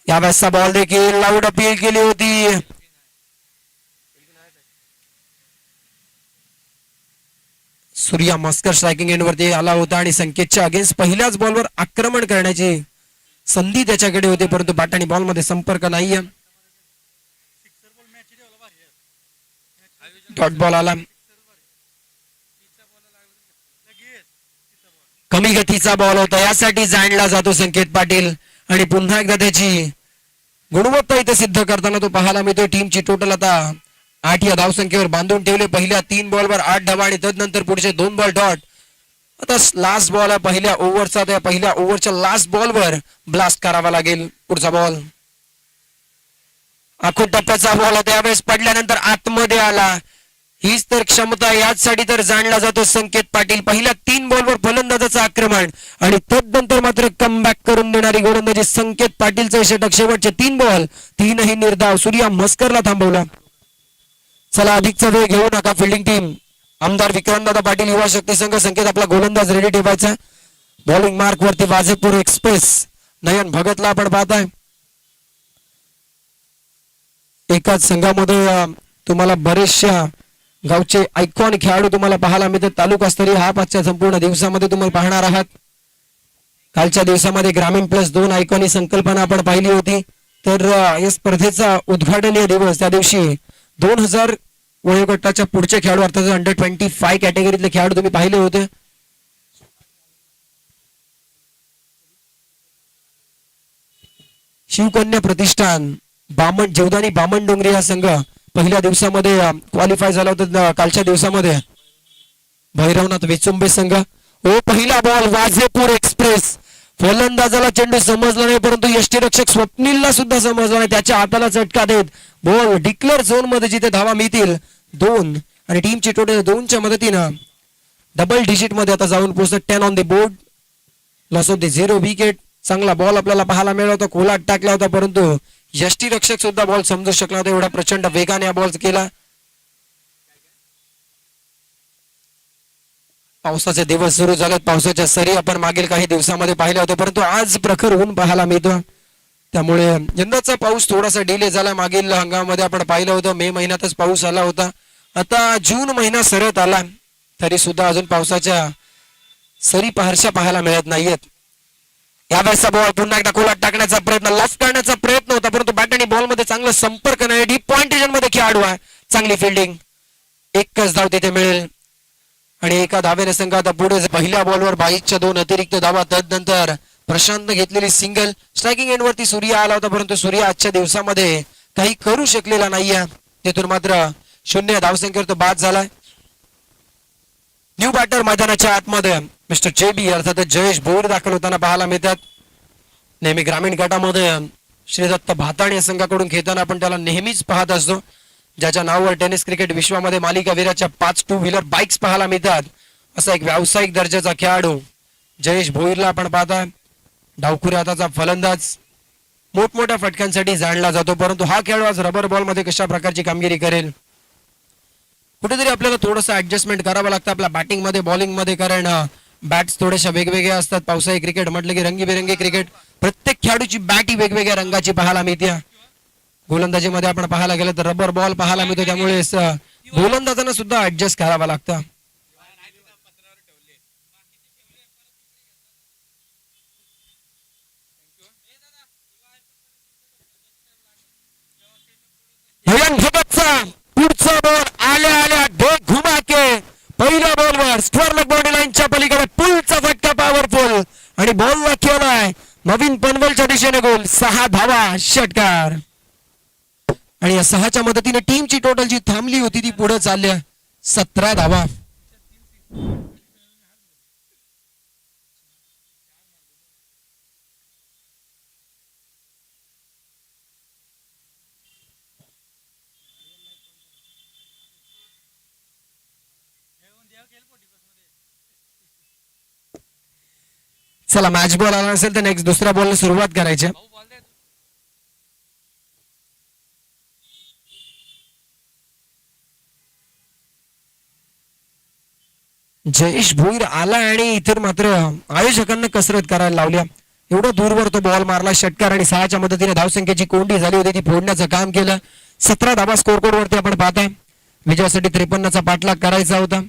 यावेळेसचा बॉल देखील लाऊड अपील केली होती. सूर्या मस्कर स्ट्रायकिंग एंड वरती आला होता आणि संकेतच्या अगेन्स्ट पहिल्याच बॉलवर आक्रमण करण्याची संधी त्याच्याकडे होते परंतु बॅट आणि बॉल मध्ये संपर्क नाहीये. डॉट बॉल आला. कमी गतीचा बॉल होता यासाठी जाणला जातो संकेत पाटील आणि पुन्हा एकदा त्याची गुणवत्ता इथे सिद्ध करताना तो पाहायला मिळतो. टीमची टोटल आता 8 या धावसंख्येवर बांधून ठेवले. पहिल्या 3 बॉलवर 8 धावा आणि तदनंतर पुढचे 2 बॉल डॉट. आता लास्ट बॉल आहे पहिल्या ओव्हरचा. त्या पहिल्या ओव्हरच्या लास्ट बॉलवर ब्लास्ट करावा लागेल. पुढचा बॉल आखून टप्प्याचा बॉल होता यावेळेस पडल्यानंतर आतमध्ये आला. हीच तर क्षमता याचसाठी तर जाणला जातो संकेत पाटील. पहिल्या 3 बॉलवर फलंदाजाचं आक्रमण आणि तदनंतर मात्र कमबॅक करून देणारी गोलंदाजी संकेत पाटीलचं षटक. शेवटचे 3 बॉल 3ही निर्धाव. सूर्या मस्करला थांबवला. चला अधिकचा वेळ घेऊ नका फिल्डिंग टीम. आमदार विक्रमदादा पाटील युवा शक्ती संघ संकेत आपला गोलंदाज रेडी ठेवायचा. बॉलिंग मार्क वरती वाजेपूर एक्सप्रेस नयन भगतला आपण पाहताय. एकाच संघामध्ये तुम्हाला बरेचशा गावचे आयकॉन खेळाडू तुम्हाला पाहायला मिळतात. तालुकास्तरीय हा पाचच्या संपूर्ण दिवसामध्ये तुम्ही पाहणार आहात. कालच्या दिवसामध्ये ग्रामीण +2 आयकॉन ही संकल्पना आपण पाहिली होती. तर या स्पर्धेचा उद्घाटनीय दिवस त्या दिवशी 2000 वयोगटाच्या पुढचे खेळाडू अर्थात अंडर-25 कॅटेगरीतले खेळाडू तुम्ही पाहिले होते. शिवकन्या प्रतिष्ठान जेवदानी बामण डोंगरी हा संघ पहिल्या दिवसामध्ये क्वालिफाय झाला होता. कालच्या दिवसामध्ये भैरवनाथ वेचुंबे संघ. पहिला बॉल वाजेपूर एक्सप्रेस. फलंदाजाला चेंडू समजला नाही परंतु यष्टीरक्षक स्वप्नीलला सुद्धा समजला नाही. त्याच्या हाताला चटका देत बॉल डिक्लेअर झोन मध्ये जिथे धावा मिळतील 2 आणि टीमची टोटल 2च्या मदतीनं डबल डिजिट मध्ये आता जाऊन पोहोचत. 10 on the board. Loss of the 0 wicket. चांगला बॉल आपल्याला पाहायला मिळाला होता. कोलाट टाकला होता परंतु यष्टीरक्षक सुद्धा बॉल समजू शकला होता. एवढा प्रचंड वेगाने बॉल केला. पावसाचे दिवस सुरू झालेत. पावसाच्या सरी आपण मागील काही दिवसामध्ये पाहिल्या होत्या परंतु आज प्रखर ऊन पाहायला मिळतो. त्यामुळे यंदाचा पाऊस थोडासा डिले झाला. मागील हंगामामध्ये आपण पाहिलं होतं मे महिन्यातच पाऊस आला होता. आता जून महिना सरत आला तरी सुद्धा अजून पावसाच्या सरी फारशा पाहायला मिळत नाहीयेत. यावेळेसचा बॉल पुन्हा एकदा कोलाट टाकण्याचा प्रयत्न, लॉफ्ट करण्याचा प्रयत्न होता परंतु बॅट आणि बॉल मध्ये चांगला संपर्क नाही. डीप पॉइंट मध्ये खेळाडू आहे. चांगली फिल्डिंग. एकच धाव तिथे मिळेल आणि एका धावेने संघ आता पुढे. पहिल्या बॉलवर 22च्या 2 अतिरिक्त धावा. तदनंतर प्रशांत घेतलेली सिंगल. स्ट्रायकिंग एंड वरती सूर्य आला होता परंतु सूर्य आजच्या दिवसामध्ये काही करू शकलेला नाहीये. तिथून मात्र 0 धावसंख्येवर तो बाद झालाय. न्यू बॅटर मैदानाच्या आतमध्ये मिस्टर JB अर्थात जयेश भोईर दाखल होताना पाहायला मिळतात. नेहमी ग्रामीण गटामध्ये श्रीदत्त भाताण या संघाकडून खेळताना आपण त्याला नेहमीच पाहत असतो. ज्याच्या नावावर टेनिस क्रिकेट विश्वामध्ये मालिकावीराच्या 5 टू व्हीलर बाईक्स पाहायला मिळतात असा एक व्यावसायिक दर्जाचा खेळाडू जयेश भोईरला आपण पाहता. डावखुऱ्या हाताचा फलंदाज. मोठमोठ्या फटक्यांसाठी जाणला जातो परंतु हा खेळाडू आज रबर बॉल मध्ये कशा प्रकारची कामगिरी करेल. कुठेतरी आपल्याला थोडंसं ऍडजस्टमेंट करावं लागतं आपल्या बॅटिंग मध्ये बॉलिंग मध्ये कारण बॅट्स थोड्याशा वेगवेगळ्या असतात. पावसाळी क्रिकेट म्हटलं की रंगीबेरंगी क्रिकेट. प्रत्येक खेळाडूची बॅट ही वेगवेगळ्या रंगाची पाहायला मिळते. गोलंदाजीमध्ये आपण पाहायला गेलं तर रबर बॉल पाहायला मिळतो त्यामुळे गोलंदाजांना सुद्धा ऍडजस्ट करावं लागतं. पुढचा बॉल आल्या आल्या ढेक घुमा के पहिल्या बॉलवर स्क्वेअर लेग बाउंड्री लाईनच्या पलीकडे पुलचा फटका पॉवरफुल आणि बॉलला केलाय नवीन पनवेलच्या दिशेने गोल. 6 धावा षटकार आणि या 6च्या मदतीने टीमची टोटल जी थांबली होती ती पुढे चालल्या 17 धावा. चला मॅच बॉल आला असेल तर नेक्स्ट दुसऱ्या बॉलने सुरुवात करायची. जयेश भोईर आला आणि इतर मात्र आयोजकांना कसरत करायला लावल्या. एवढा दूरवर तो बॉल मारला षटकार आणि 6च्या मदतीने धावसंख्येची कोंडी झाली होती ती फोडण्याचं काम केलं. 17 धावा स्कोर कोड वरती आपण पाहता. विजयासाठी 53चा पाठलाग करायचा होता.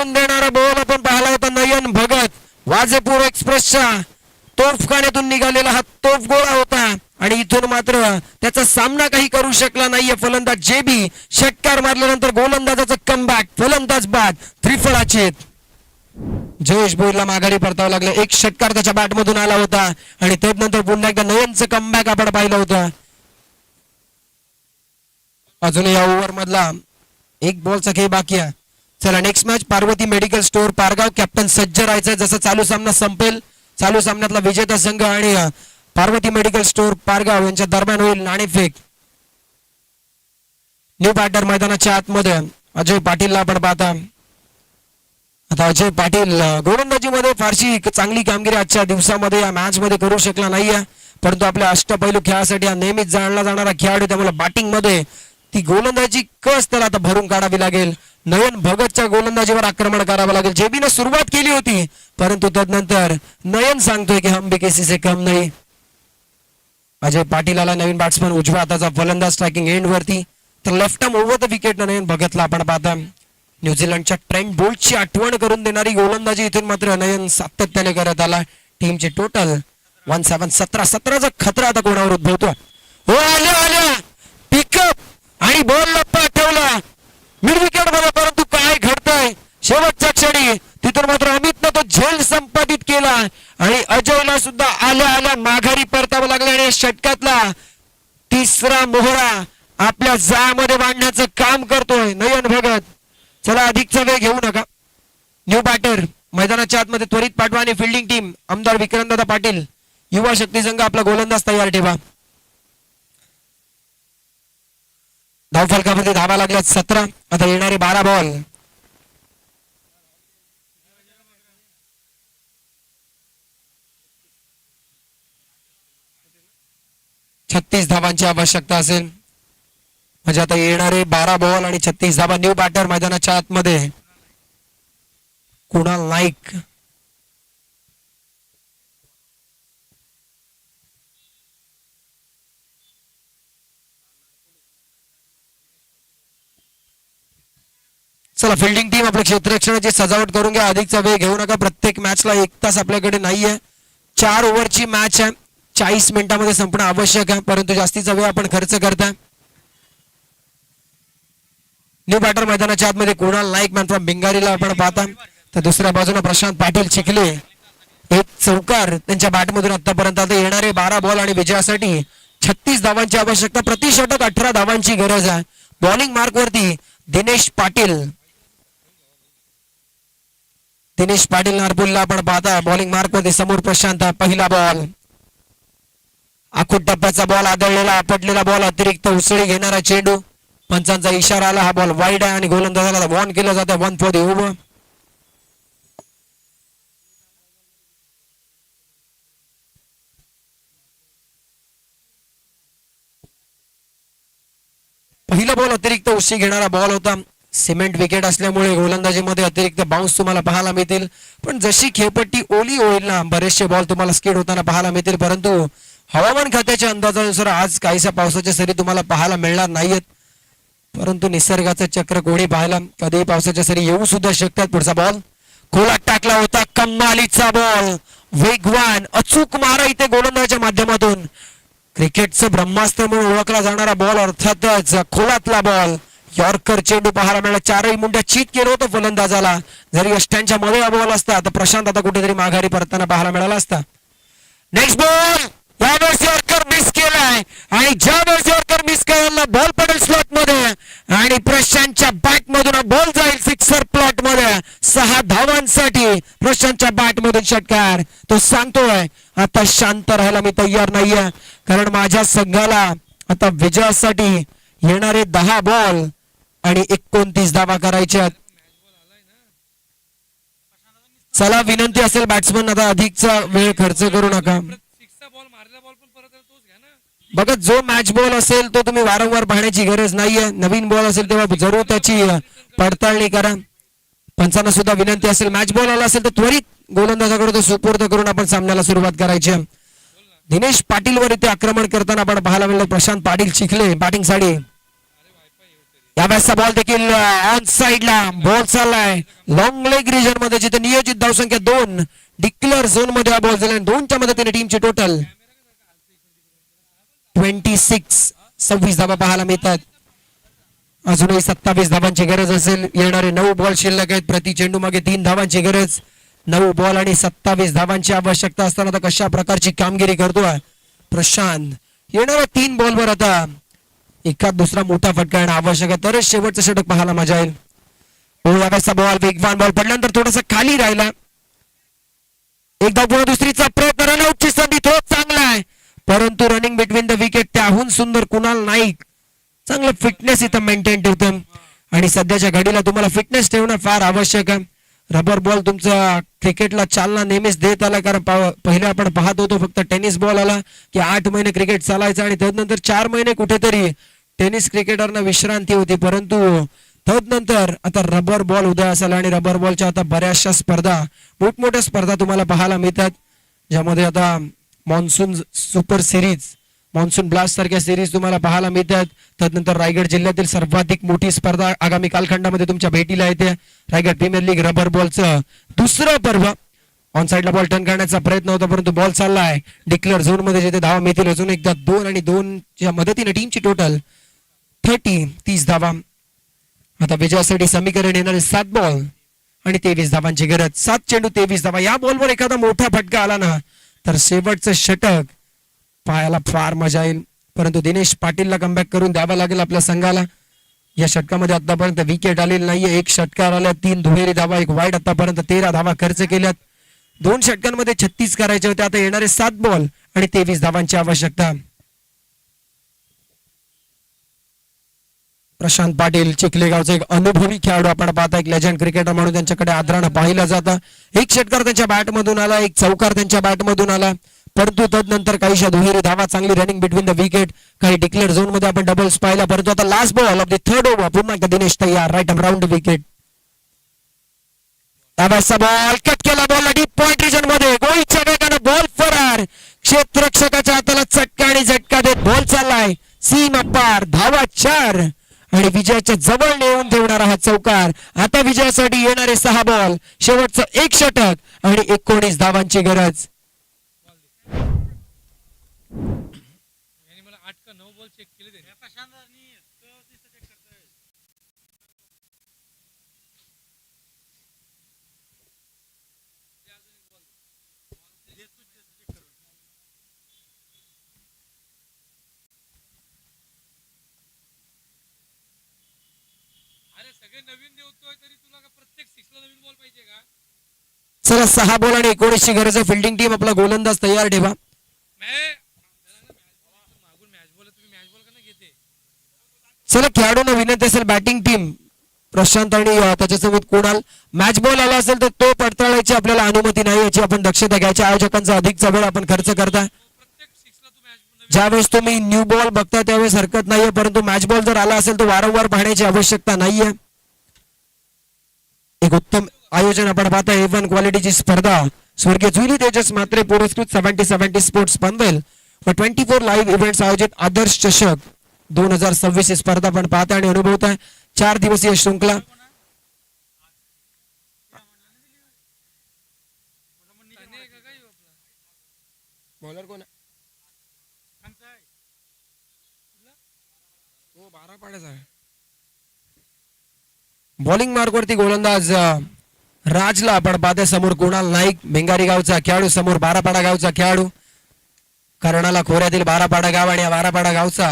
करून देणारा बॉल आपण पाहिला होता. नयन भगत वाजेपूर एक्सप्रेसच्या तोफखान्यातून निघालेला हा तोफ गोळा होता आणि इथून मात्र त्याचा सामना काही करू शकला नाहीये फलंदाज जेबी. षटकार मारल्यानंतर गोलंदाजाचा कमबॅक, फलंदाज बाद, त्रिफळाचे जयेश भोईरला माघारी परतावं लागलं. एक षटकार त्याच्या बॅटमधून आला होता आणि त्यानंतर पुन्हा एकदा नयनचं कमबॅक आपण पाहिलं होतं. अजून या ओव्हर मधला एक बॉलचा खेळ बाकी आहे. चला next match Parvati medical store Pargaon. Captain सज्ज राहायचं. जसं चालू सामना संपेल, चालू सामन्यातला विजेता संघ आणि पार्वती मेडिकल स्टोअर पारगाव यांच्या दरम्यान होईल नाणेफेक. न्यू बॅटर मैदानाच्या आतमध्ये अजय पाटीलला आपण पाहता. आता अजय पाटील गोलंदाजीमध्ये फारशी चांगली कामगिरी आजच्या दिवसामध्ये या मॅच मध्ये करू शकला नाहीये, परंतु आपल्या अष्टपैलू खेळासाठी हा नेहमीच जाणला जाणारा खेळाडू. त्यामुळे बॅटिंग मध्ये ती गोलंदाजी कस त्याला आता भरून काढावी लागेल. नयन भगतच्या गोलंदाजीवर आक्रमण करावं लागेल. जेबीनं सुरुवात केली होती, परंतु त्यानंतर नयन सांगतोय की हम भी किसी से कम नाही. अजय पाटील आला नवीन बॅट्समन, उजव्या हाताचा फलंदाज स्ट्रायकिंग एंड वरती. तर left arm over the wicket Nayan भगतला आपण पाहता. न्यूझीलंडच्या ट्रेंट बोल्टची आठवण करून देणारी गोलंदाजी इथून मात्र नयन सातत्याने करत आला. टीमचे टोटल 17-17चा खतरा आता कोणावर उद्भवतो. हो आल्या आल्या पिकअप आणि बॉल पाठवला मिड विकेट मध्ये, परंतु काय घडतंय शेवटच्या क्षणी तिथून मात्र अमितनं तो झेल संपादित केला आणि अजयला सुद्धा आल्या आल्या माघारी परतावं लागलं आणि षटकातला तिसरा मोहरा आपल्या जाळ्यामध्ये बांधण्याचं काम करतोय नयन भगत. चला अधिकचा वेळ घेऊ नका. न्यू बॅटर मैदानाच्या आतमध्ये त्वरित पाठवा आणि फिल्डिंग टीम आमदार विक्रमदादा पाटील युवा शक्ती संघ आपला गोलंदाज तयार ठेवा. धावफलकामध्ये धावा लागल्या 17. आता येणारे 12 बॉल. छत्तीस धावांची आवश्यकता असेल. म्हणजे आता येणारे 12 बॉल आणि 36 धावा. न्यू बॅटर मैदानाच्या आतमध्ये कुणाल नाईक. चला फिल्डिंग टीम आपल्या क्षेत्ररक्षणाची सजावट करून घ्या. अधिकचा वेळ घेऊ नका. प्रत्येक मॅचला 1 तास आपल्याकडे नाहीये. 4 ओव्हरची मॅच आहे. 40 मिनिटांमध्ये संपणं आवश्यक आहे, परंतु जास्तीचा वेळ आपण खर्च करता. न्यू बॅटर मैदानाच्या आतमध्ये कुणाल नाईक मॅन फ्रॉम भिंगारीला आपण पाहता. तर दुसऱ्या बाजूला प्रशांत पाटील चिखले. एक चौकार त्यांच्या बॅटमधून आतापर्यंत. आता येणारे 12 बॉल आणि विजयासाठी 36 धावांची आवश्यकता. प्रति षटक 18 धावांची गरज आहे. बॉलिंग मार्क वरती दिनेश पाटील. दिनेश पाटील नारपूरला आपण पाहता. बॉलिंग मार्क मध्ये समोर प्रशांत. पहिला बॉल आखूट टप्प्याचा बॉल आदळलेला आपटलेला बॉल. अतिरिक्त उसळी घेणारा चेंडू. पंचांचा इशारा आला. हा बॉल वाईड आहे आणि गोलंदाजाला वॉर्न केलं जातं. 1 फॉर द ओव्हर. पहिला बॉल अतिरिक्त उसळी घेणारा बॉल होता. सिमेंट विकेट असल्यामुळे गोलंदाजीमध्ये अतिरिक्त बाउन्स तुम्हाला पाहायला मिळतील, पण जशी खेळपट्टी ओली होईल ना बरेचसे बॉल तुम्हाला स्किड होताना पाहायला मिळतील. परंतु हवामान खात्याच्या अंदाजानुसार आज काहीसा पावसाच्या सरी तुम्हाला पाहायला मिळणार नाहीयेत, परंतु निसर्गाचं चक्र कोणी पाहायला. कधीही पावसाच्या सरी येऊ सुद्धा शकतात. पुढचा बॉल खोलात टाकला होता. कमालीचा बॉल, वेगवान अचूक मारा इथे गोलंदाजाच्या माध्यमातून. क्रिकेटचं ब्रह्मास्त्र म्हणून ओळखला जाणारा बॉल, अर्थातच खोलातला बॉल. यॉर्कर चेंडू पाहायला मिळाला. 4ही मुंड्या चीत केलं होतं फलंदाजाला. जरी अष्टांच्या मध्ये हा बॉल असता तर प्रशांत आता कुठेतरी माघारी परताना पाहायला मिळाला असता. Next ball. यावेळेस यॉर्कर मिस केलाय आणि ज्यावेळेस यॉर्कर मिस केला बॉल पडेल स्लॉट मध्ये आणि प्रशांतच्या बॅट मधून हा बॉल जाईल सिक्सर प्लॉट मध्ये. 6 धावांसाठी प्रशांतच्या बॅट मधून षटकार. तो सांगतोय आता शांत राहायला मी तयार नाहीये, कारण माझ्या संघाला आता विजयासाठी येणारे 10 बॉल आणि 29 धावा करायच्या. चला विनंती असेल बॅट्समन आता अधिकचा वेळ खर्च करू नका. बघा जो मॅच बॉल असेल तो तुम्ही वारंवार पाहण्याची गरज नाहीये. नवीन बॉल असेल तेव्हा जरूर त्याची पडताळणी करा. पंचांना सुद्धा विनंती असेल मॅच बॉल आला असेल तर त्वरित गोलंदाजाकडे तो सुपूर्द करून आपण सामन्याला सुरुवात करायची. दिनेश पाटील वर इथे आक्रमण करताना आपण पाहायला मिळालं. प्रशांत पाटील चिखले बॅटिंग साठी. यावेळेसचा बॉल देखील ऑन साइडला बॉल चाललाय लॉंग लेग रिजन मध्ये, जिथे नियोजित धावसंख्या 2, डिक्लेअर झोन मध्ये हा बॉल झाला. 2च्या मदतीने टीमची टोटल 26 धावा पाहायला मिळतात. अजूनही 27 धावांची गरज असेल. येणारे 9 बॉल शिल्लक आहेत. प्रति चेंडू मागे 3 धावांची गरज. 9 बॉल आणि 27 धावांची आवश्यकता असताना आता कशा प्रकारची कामगिरी करतोय प्रशांत. येणाऱ्या 3 बॉलवर आता एखाद दुसरा मोठा फटका येणं आवश्यक आहे, तरच शेवटचं षटक पाहायला मजा येईल. यावेळेसचा बॉल वेगवान बॉल पडल्यानंतर थोडासा खाली राहिला. एकदा पुन्हा दुसरीचा प्रयत्न, रनआउटची संधी, तो चांगला आहे परंतु रनिंग बिटवीन द विकेट त्याहून सुंदर कुणाल नाईक चांगलं फिटनेस इथं मेंटेन ठेवतं. आणि सध्याच्या घडीला तुम्हाला फिटनेस ठेवणं फार आवश्यक आहे. रबर बॉल तुमचा क्रिकेटला चालना नेहमीच देत आला, कारण पहिले आपण पाहत होतो फक्त टेनिस बॉल आला की 8 महिने क्रिकेट चालायचं आणि तदनंतर 4 महिने कुठेतरी टेनिस क्रिकेटरना विश्रांती होती. परंतु तदनंतर आता रबर बॉल उदयास आला आणि रबर बॉलच्या आता बऱ्याचशा स्पर्धा, मोठमोठ्या स्पर्धा तुम्हाला पाहायला मिळतात, ज्यामध्ये आता monsoon super series, monsoon blast सारख्या सिरीज तुम्हाला पाहायला मिळतात. तदनंतर रायगड जिल्ह्यातील सर्वाधिक मोठी स्पर्धा आगामी कालखंडामध्ये तुमच्या भेटीला येते, रायगड प्रीमियर लीग रबर बॉलचं दुसरं पर्व. ऑन साइडला बॉल टर्न करण्याचा प्रयत्न होता परंतु बॉल चाललाय डिक्लेअर झोन मध्ये, जिथे धावा मिळतील अजून एकदा 2 आणि 2च्या मदतीने टीमची टोटल 30 धावा. आता विजयासाठी समीकरण येणारे 7 बॉल आणि 23 धावांची गरज. 7 चेंडू 23 धावा. या बॉलवर एखादा मोठा फटका आला ना तर शेवटचं षटक पाहायला फार मजा येईल, परंतु दिनेश पाटीलला कमबॅक करून द्यावा लागेल आपल्या संघाला. या षटकामध्ये आतापर्यंत विकेट आलेली नाहीये. 1 षटकार आल्या, 3 दुहेरी धावा, 1 वाईड. आतापर्यंत 13 धावा खर्च केल्यात. 2 षटकांमध्ये 36 करायचे होते. आता येणारे 7 बॉल आणि 23 धावांची आवश्यकता. प्रशांत पाटील चिखलेगावचा एक अनुभवी खेळाडू आपण पाहता, एक लेजंड क्रिकेटर म्हणून त्यांच्याकडे आदरानं पाहिलं जातं. 1 षटकार त्यांच्या बॅट मधून आला, 1 चौकार त्यांच्या बॅट मधून आला, परंतु तदनंतर काहीशा दुहेरी धावा, चांगली रनिंग बिटवीन द विकेट, काही डिक्लेअर झोन मध्ये आपण डबल्स पाहिला. परंतु आता last ball of the 3rd over, पुन्हा एकदा दिनेश तयार, right round wicket. Ball cut केला, बॉल डीप पॉइंट रिजन मध्ये, गोळीच्या वेगानं बॉल फरार, क्षेत्ररक्षकाच्या हाताला चटका आणि झटका देत बॉल चाललाय सीमा पार. धावा 4 आणि विजयाच्या जवळ नेऊन ठेवणारा हा चौकार. आता विजयासाठी येणारे 6 बॉल, शेवटचं 1 षटक आणि 19 धावांची गरज. मला 8 का 9 बॉल चेक केले ते सगळे नवीन देवतोय तरी तुला का प्रत्येक 6ला नवीन बॉल पाहिजे का? चला 6 बॉल आणि 19 ची गरज आहे. फिल्डिंग टीम आपला गोलंदाज तयार ठेवा. चला खेळाडूंना विनंती असेल, बॅटिंग टीम प्रशांत आणि त्याच्यासोबत कुणाल, मॅच बॉल आला असेल तर तो पडताळायची आपल्याला अनुमती नाही, याची आपण दक्षता घ्यायची. आयोजकांचा अधिकचा वेळ आपण खर्च करता. ज्यावेळेस तुम्ही न्यू बॉल बघता त्यावेळेस हरकत नाहीये, परंतु मॅच बॉल जर आला असेल तर वारंवार पाहण्याची आवश्यकता नाहीये. एक उत्तम आयोजन आपण पाहता. A1 क्वालिटीची स्पर्धा स्वर्गीय जुली तेजस मात्रे पुरस्कृत 70-70 स्पोर्ट्स पनवेल व 24 लाईव्ह इव्हेंट्स आयोजित आदर्श चषक 2026 स्पर्धा आपण पाहता आणि अनुभवता. 4 दिवसीय शृंखला. बॉलर कोण? बॉलिंग मार्कवरती गोलंदाज राजला आपण पाहते. समोर कुणाल नाईक भिंगारी गावचा खेळाडू, समोर बारापाडा गावचा खेळाडू, कर्णाला खोऱ्यातील बारापाडा गाव आणि या बारापाडा गावचा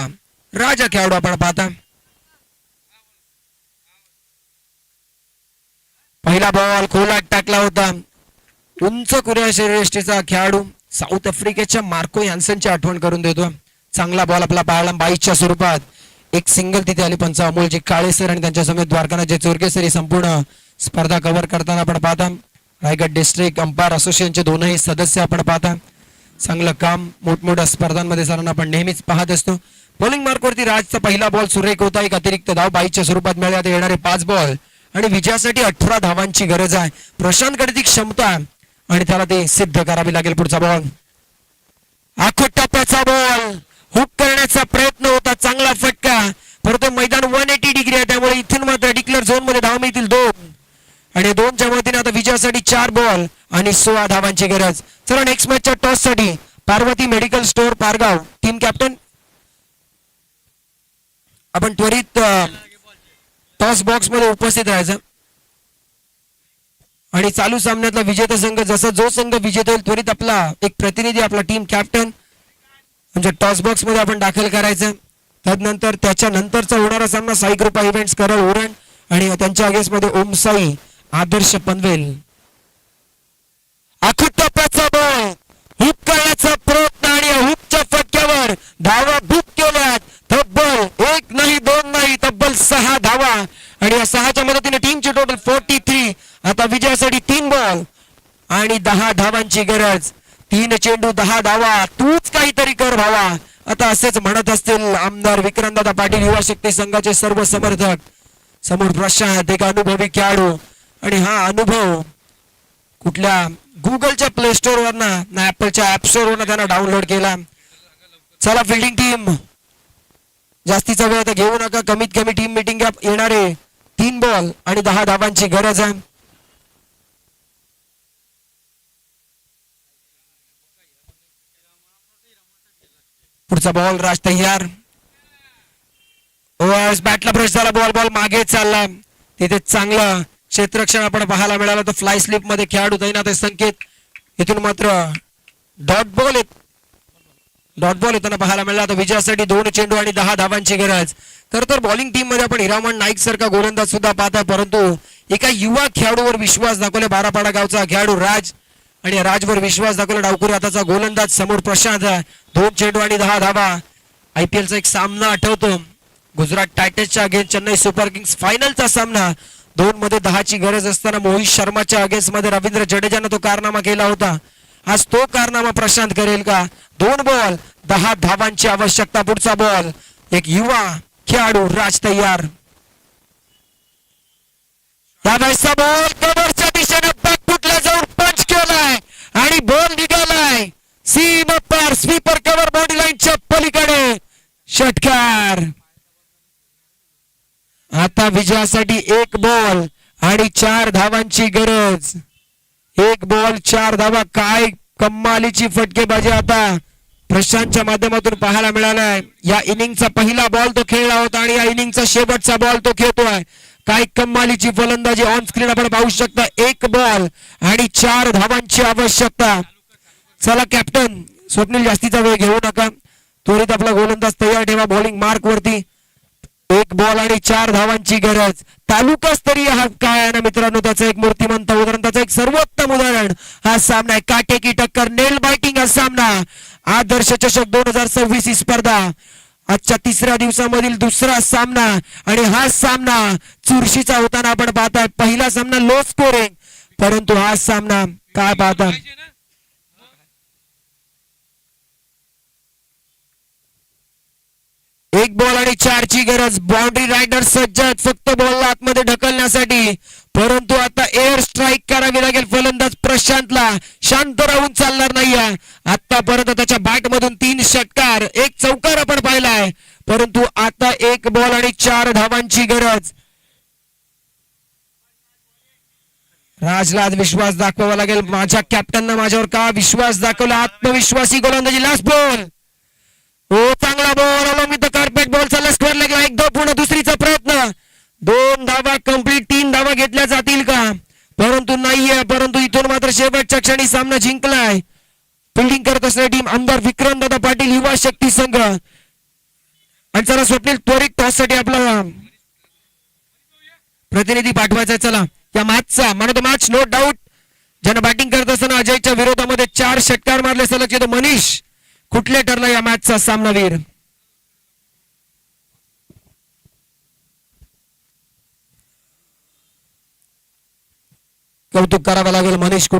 राजा खेळाडू आपण पाहता. पहिला बॉल खोलात टाकला होता. उंच कुऱ्या शरीरयष्टीचा खेळाडू साऊथ आफ्रिकेच्या मार्को यान्सनची आठवण करून देतो. चांगला बॉल आपला पाहायला 22च्या स्वरूपात. एक सिंगल तिथे आली पंच अमोलजी काळेसर आणि त्यांच्या समेत द्वारकानाथ जे चोरकेसर ही संपूर्ण स्पर्धा कव्हर करताना आपण पाहता. रायगड डिस्ट्रिक्ट अंपायर असोसिएशनचे 2ही सदस्य आपण पाहता. चांगलं काम मोठमोठ्या स्पर्धांमध्ये सरांना आपण नेहमीच पाहत असतो. बॉलिंग मार्कवरती राजचा पहिला बॉल सुरेख होता. एक अतिरिक्त धाव 22च्या स्वरूपात मिळाले. आता येणारे 5 बॉल आणि विजयासाठी 18 धावांची गरज आहे. प्रशांतकडे ती क्षमता आणि त्याला ते सिद्ध करावी लागेल. पुढचा बॉल आखो टप्प्याचा बॉल, हुक करण्याचा प्रयत्न होता, चांगला फटका परंतु मैदान 180 डिग्री आहे, त्यामुळे इथून मात्र डिक्लेअर झोन मध्ये धाव मिळतील 2 आणि 2च्या मदतीने आता विजयासाठी 4 बॉल आणि 16 धावांची गरज. चला नेक्स्ट मॅचच्या टॉस साठी Parvati medical store Pargaon team captain आपण त्वरित टॉस बॉक्स मध्ये उपस्थित राहायचं आणि चालू सामन्यातला विजेता संघ जसा जो संघ विजेता होईल त्वरित आपला एक प्रतिनिधी आपला टीम कॅप्टन म्हणजे टॉस बॉक्स मध्ये आपण दाखल करायचं. तदनंतर त्याच्या नंतरचा होणारा सामना साई कृपा इव्हेंट्स करल उरण आणि त्यांच्या अगेन्स्ट मध्ये ओम साई आदर्श पनवेल. अखुट टप्प्याचा बॉल हुक करण्याचा प्रयत्न आणि हुकच्या फटक्यावर धावा बुक केल्यात. तब्बल 1 नाही 2 नाही तब्बल 6 धावा आणि या 6च्या मदतीने टीमची टोटल 43. आता विजयासाठी 3 बॉल आणि 10 धावांची गरज. 3 चेंडू 10 धावा, तूच काहीतरी कर भावा. आता असेच म्हणत असतील आमदार विक्रांतदादा पाटील युवा शक्ती संघाचे सर्व समर्थक. समोर प्रशांत एक अनुभवी खेळाडू आणि हा अनुभव कुठल्या गुगलच्या प्ले स्टोर वरनं ना ऍपलच्या ऍप स्टोर वरनं त्यांना डाउनलोड केला. चला फिल्डिंग टीम जास्तीचा वेळ आता घेऊ नका, कमीत कमी टीम मीटिंग येणारे 3 बॉल आणि 10 धावांची गरज आहे. पुढचा बॉल राज तयार. बॅटला ब्रश झाला, बॉल मागे चालला. तिथे चांगलं क्षेत्ररक्षण आपण पाहायला मिळालं. तर फ्लाय स्लिप मध्ये खेळाडू तैनात आहे संकेत. इथून मात्र डॉट बॉल येताना पाहायला मिळाला. तर विजयासाठी 2 चेंडू आणि 10 धावांची गरज. खरं तर बॉलिंग टीम मध्ये आपण हिरामण नाईक सारखा गोलंदाज सुद्धा पाहता, परंतु एका युवा खेळाडूवर विश्वास दाखवला. बारापाडा गावचा खेळाडू राज आणि राजवर विश्वास दाखवला डावखुरी हाताचा गोलंदाज समोर प्रशांत. 2 चेंडू आणि 10 धावा. IPL चा एक सामना आठवतो, गुजरात टायटन्सच्या अगेन्स्ट चेन्नई सुपर किंग्स फायनलचा सामना. 2 मध्ये 10ची गरज असताना मोहित शर्माच्या अगेन्स्ट मध्ये रवींद्र जडेजानं तो कारनामा केला होता. आज तो कारनामा प्रशांत करेल का? 2 बॉल 10 धावांची आवश्यकता. पुढचा बॉल एक युवा खेळाडू राज तयार. त्यावेळेसचा बॉल कव्हरच्या दिशेने बॅकफुटला जाऊन पंच केलाय आणि बॉल निघालाय सीमा पार. स्वीपर कव्हर बॉडी लाईनच्या पलीकडे षटकार. आता विजयासाठी 1 बॉल आणि 4 धावांची गरज. 1 बॉल 4 धावा. काय कमालीची फटकेबाजी आता प्रशांतच्या माध्यमातून पाहायला मिळालाय. या इनिंगचा पहिला बॉल तो खेळला होता आणि या इनिंगचा शेवटचा बॉल तो खेळतोय. काय कमालीची फलंदाजी ऑन स्क्रीन आपण पाहू शकता. 1 बॉल आणि 4 धावांची आवश्यकता. चला कॅप्टन स्वप्नील जास्तीचा वेळ घेऊ नका, त्वरित आपला गोलंदाज तयार ठेवा बॉलिंग मार्क वरती. 1 बॉल आणि 4 धावांची गरज. तालुका स्तरीय हा काय आहे ना मित्रांनो, त्याचं एक मूर्तिमंत उदाहरण, त्याचं एक सर्वोत्तम उदाहरण हा सामना आहे. काटेकी टक्कर, नेल बायटिंग हा सामना. आदर्श चषक 2026 ही स्पर्धा आजच्या 3ऱ्या दिवसामधील 2रा सामना आणि हा सामना चुरशीचा होताना आपण पाहताय. पहिला सामना लो स्कोरिंग, परंतु हा सामना काय पाहता. एक बॉल आणि 4ची गरज. बाउंड्री रायडर सज्ज आहेत फक्त बॉलला आतमध्ये ढकलण्यासाठी, परंतु आता एअर स्ट्राईक करावी लागेल फलंदाज प्रशांतला. शांत राहून चालणार नाहीये. आतापर्यंत त्याच्या बॅट मधून 3 षटकार, 1 चौकार आपण पाहिलाय, परंतु आता 1 बॉल आणि 4 धावांची गरज. राजला आज विश्वास दाखवावा लागेल. माझ्या कॅप्टननं माझ्यावर का विश्वास दाखवला. आत्मविश्वासी गोलंदाजी. Last ball. हो चांगला बॉल आला. मी तर कार्पेट बॉलचा लस्कर लागला. 1-2 पुन्हा दुसरीचा प्रयत्न. 2 धावा कंप्लीट. 3 धावा घेतल्या जातील का? परंतु नाहीये. परंतु इथून मात्र शेवटच्या क्षणी सामना जिंकलाय. फिल्डिंग करत असणारी टीम आमदार विक्रांतदादा पाटील युवा शक्ती संघ. आणि चला स्वप्नील त्वरित टॉस साठी आपला प्रतिनिधी पाठवायचा. चला या मॅचचा man of the match no doubt ज्यानं बॅटिंग करत असताना अजयच्या विरोधामध्ये 4 षटकार मारले सलग, तो मनीष कुठले ठरला या मॅचचा सामनावीर. कौतुक करावं लागेल मनीष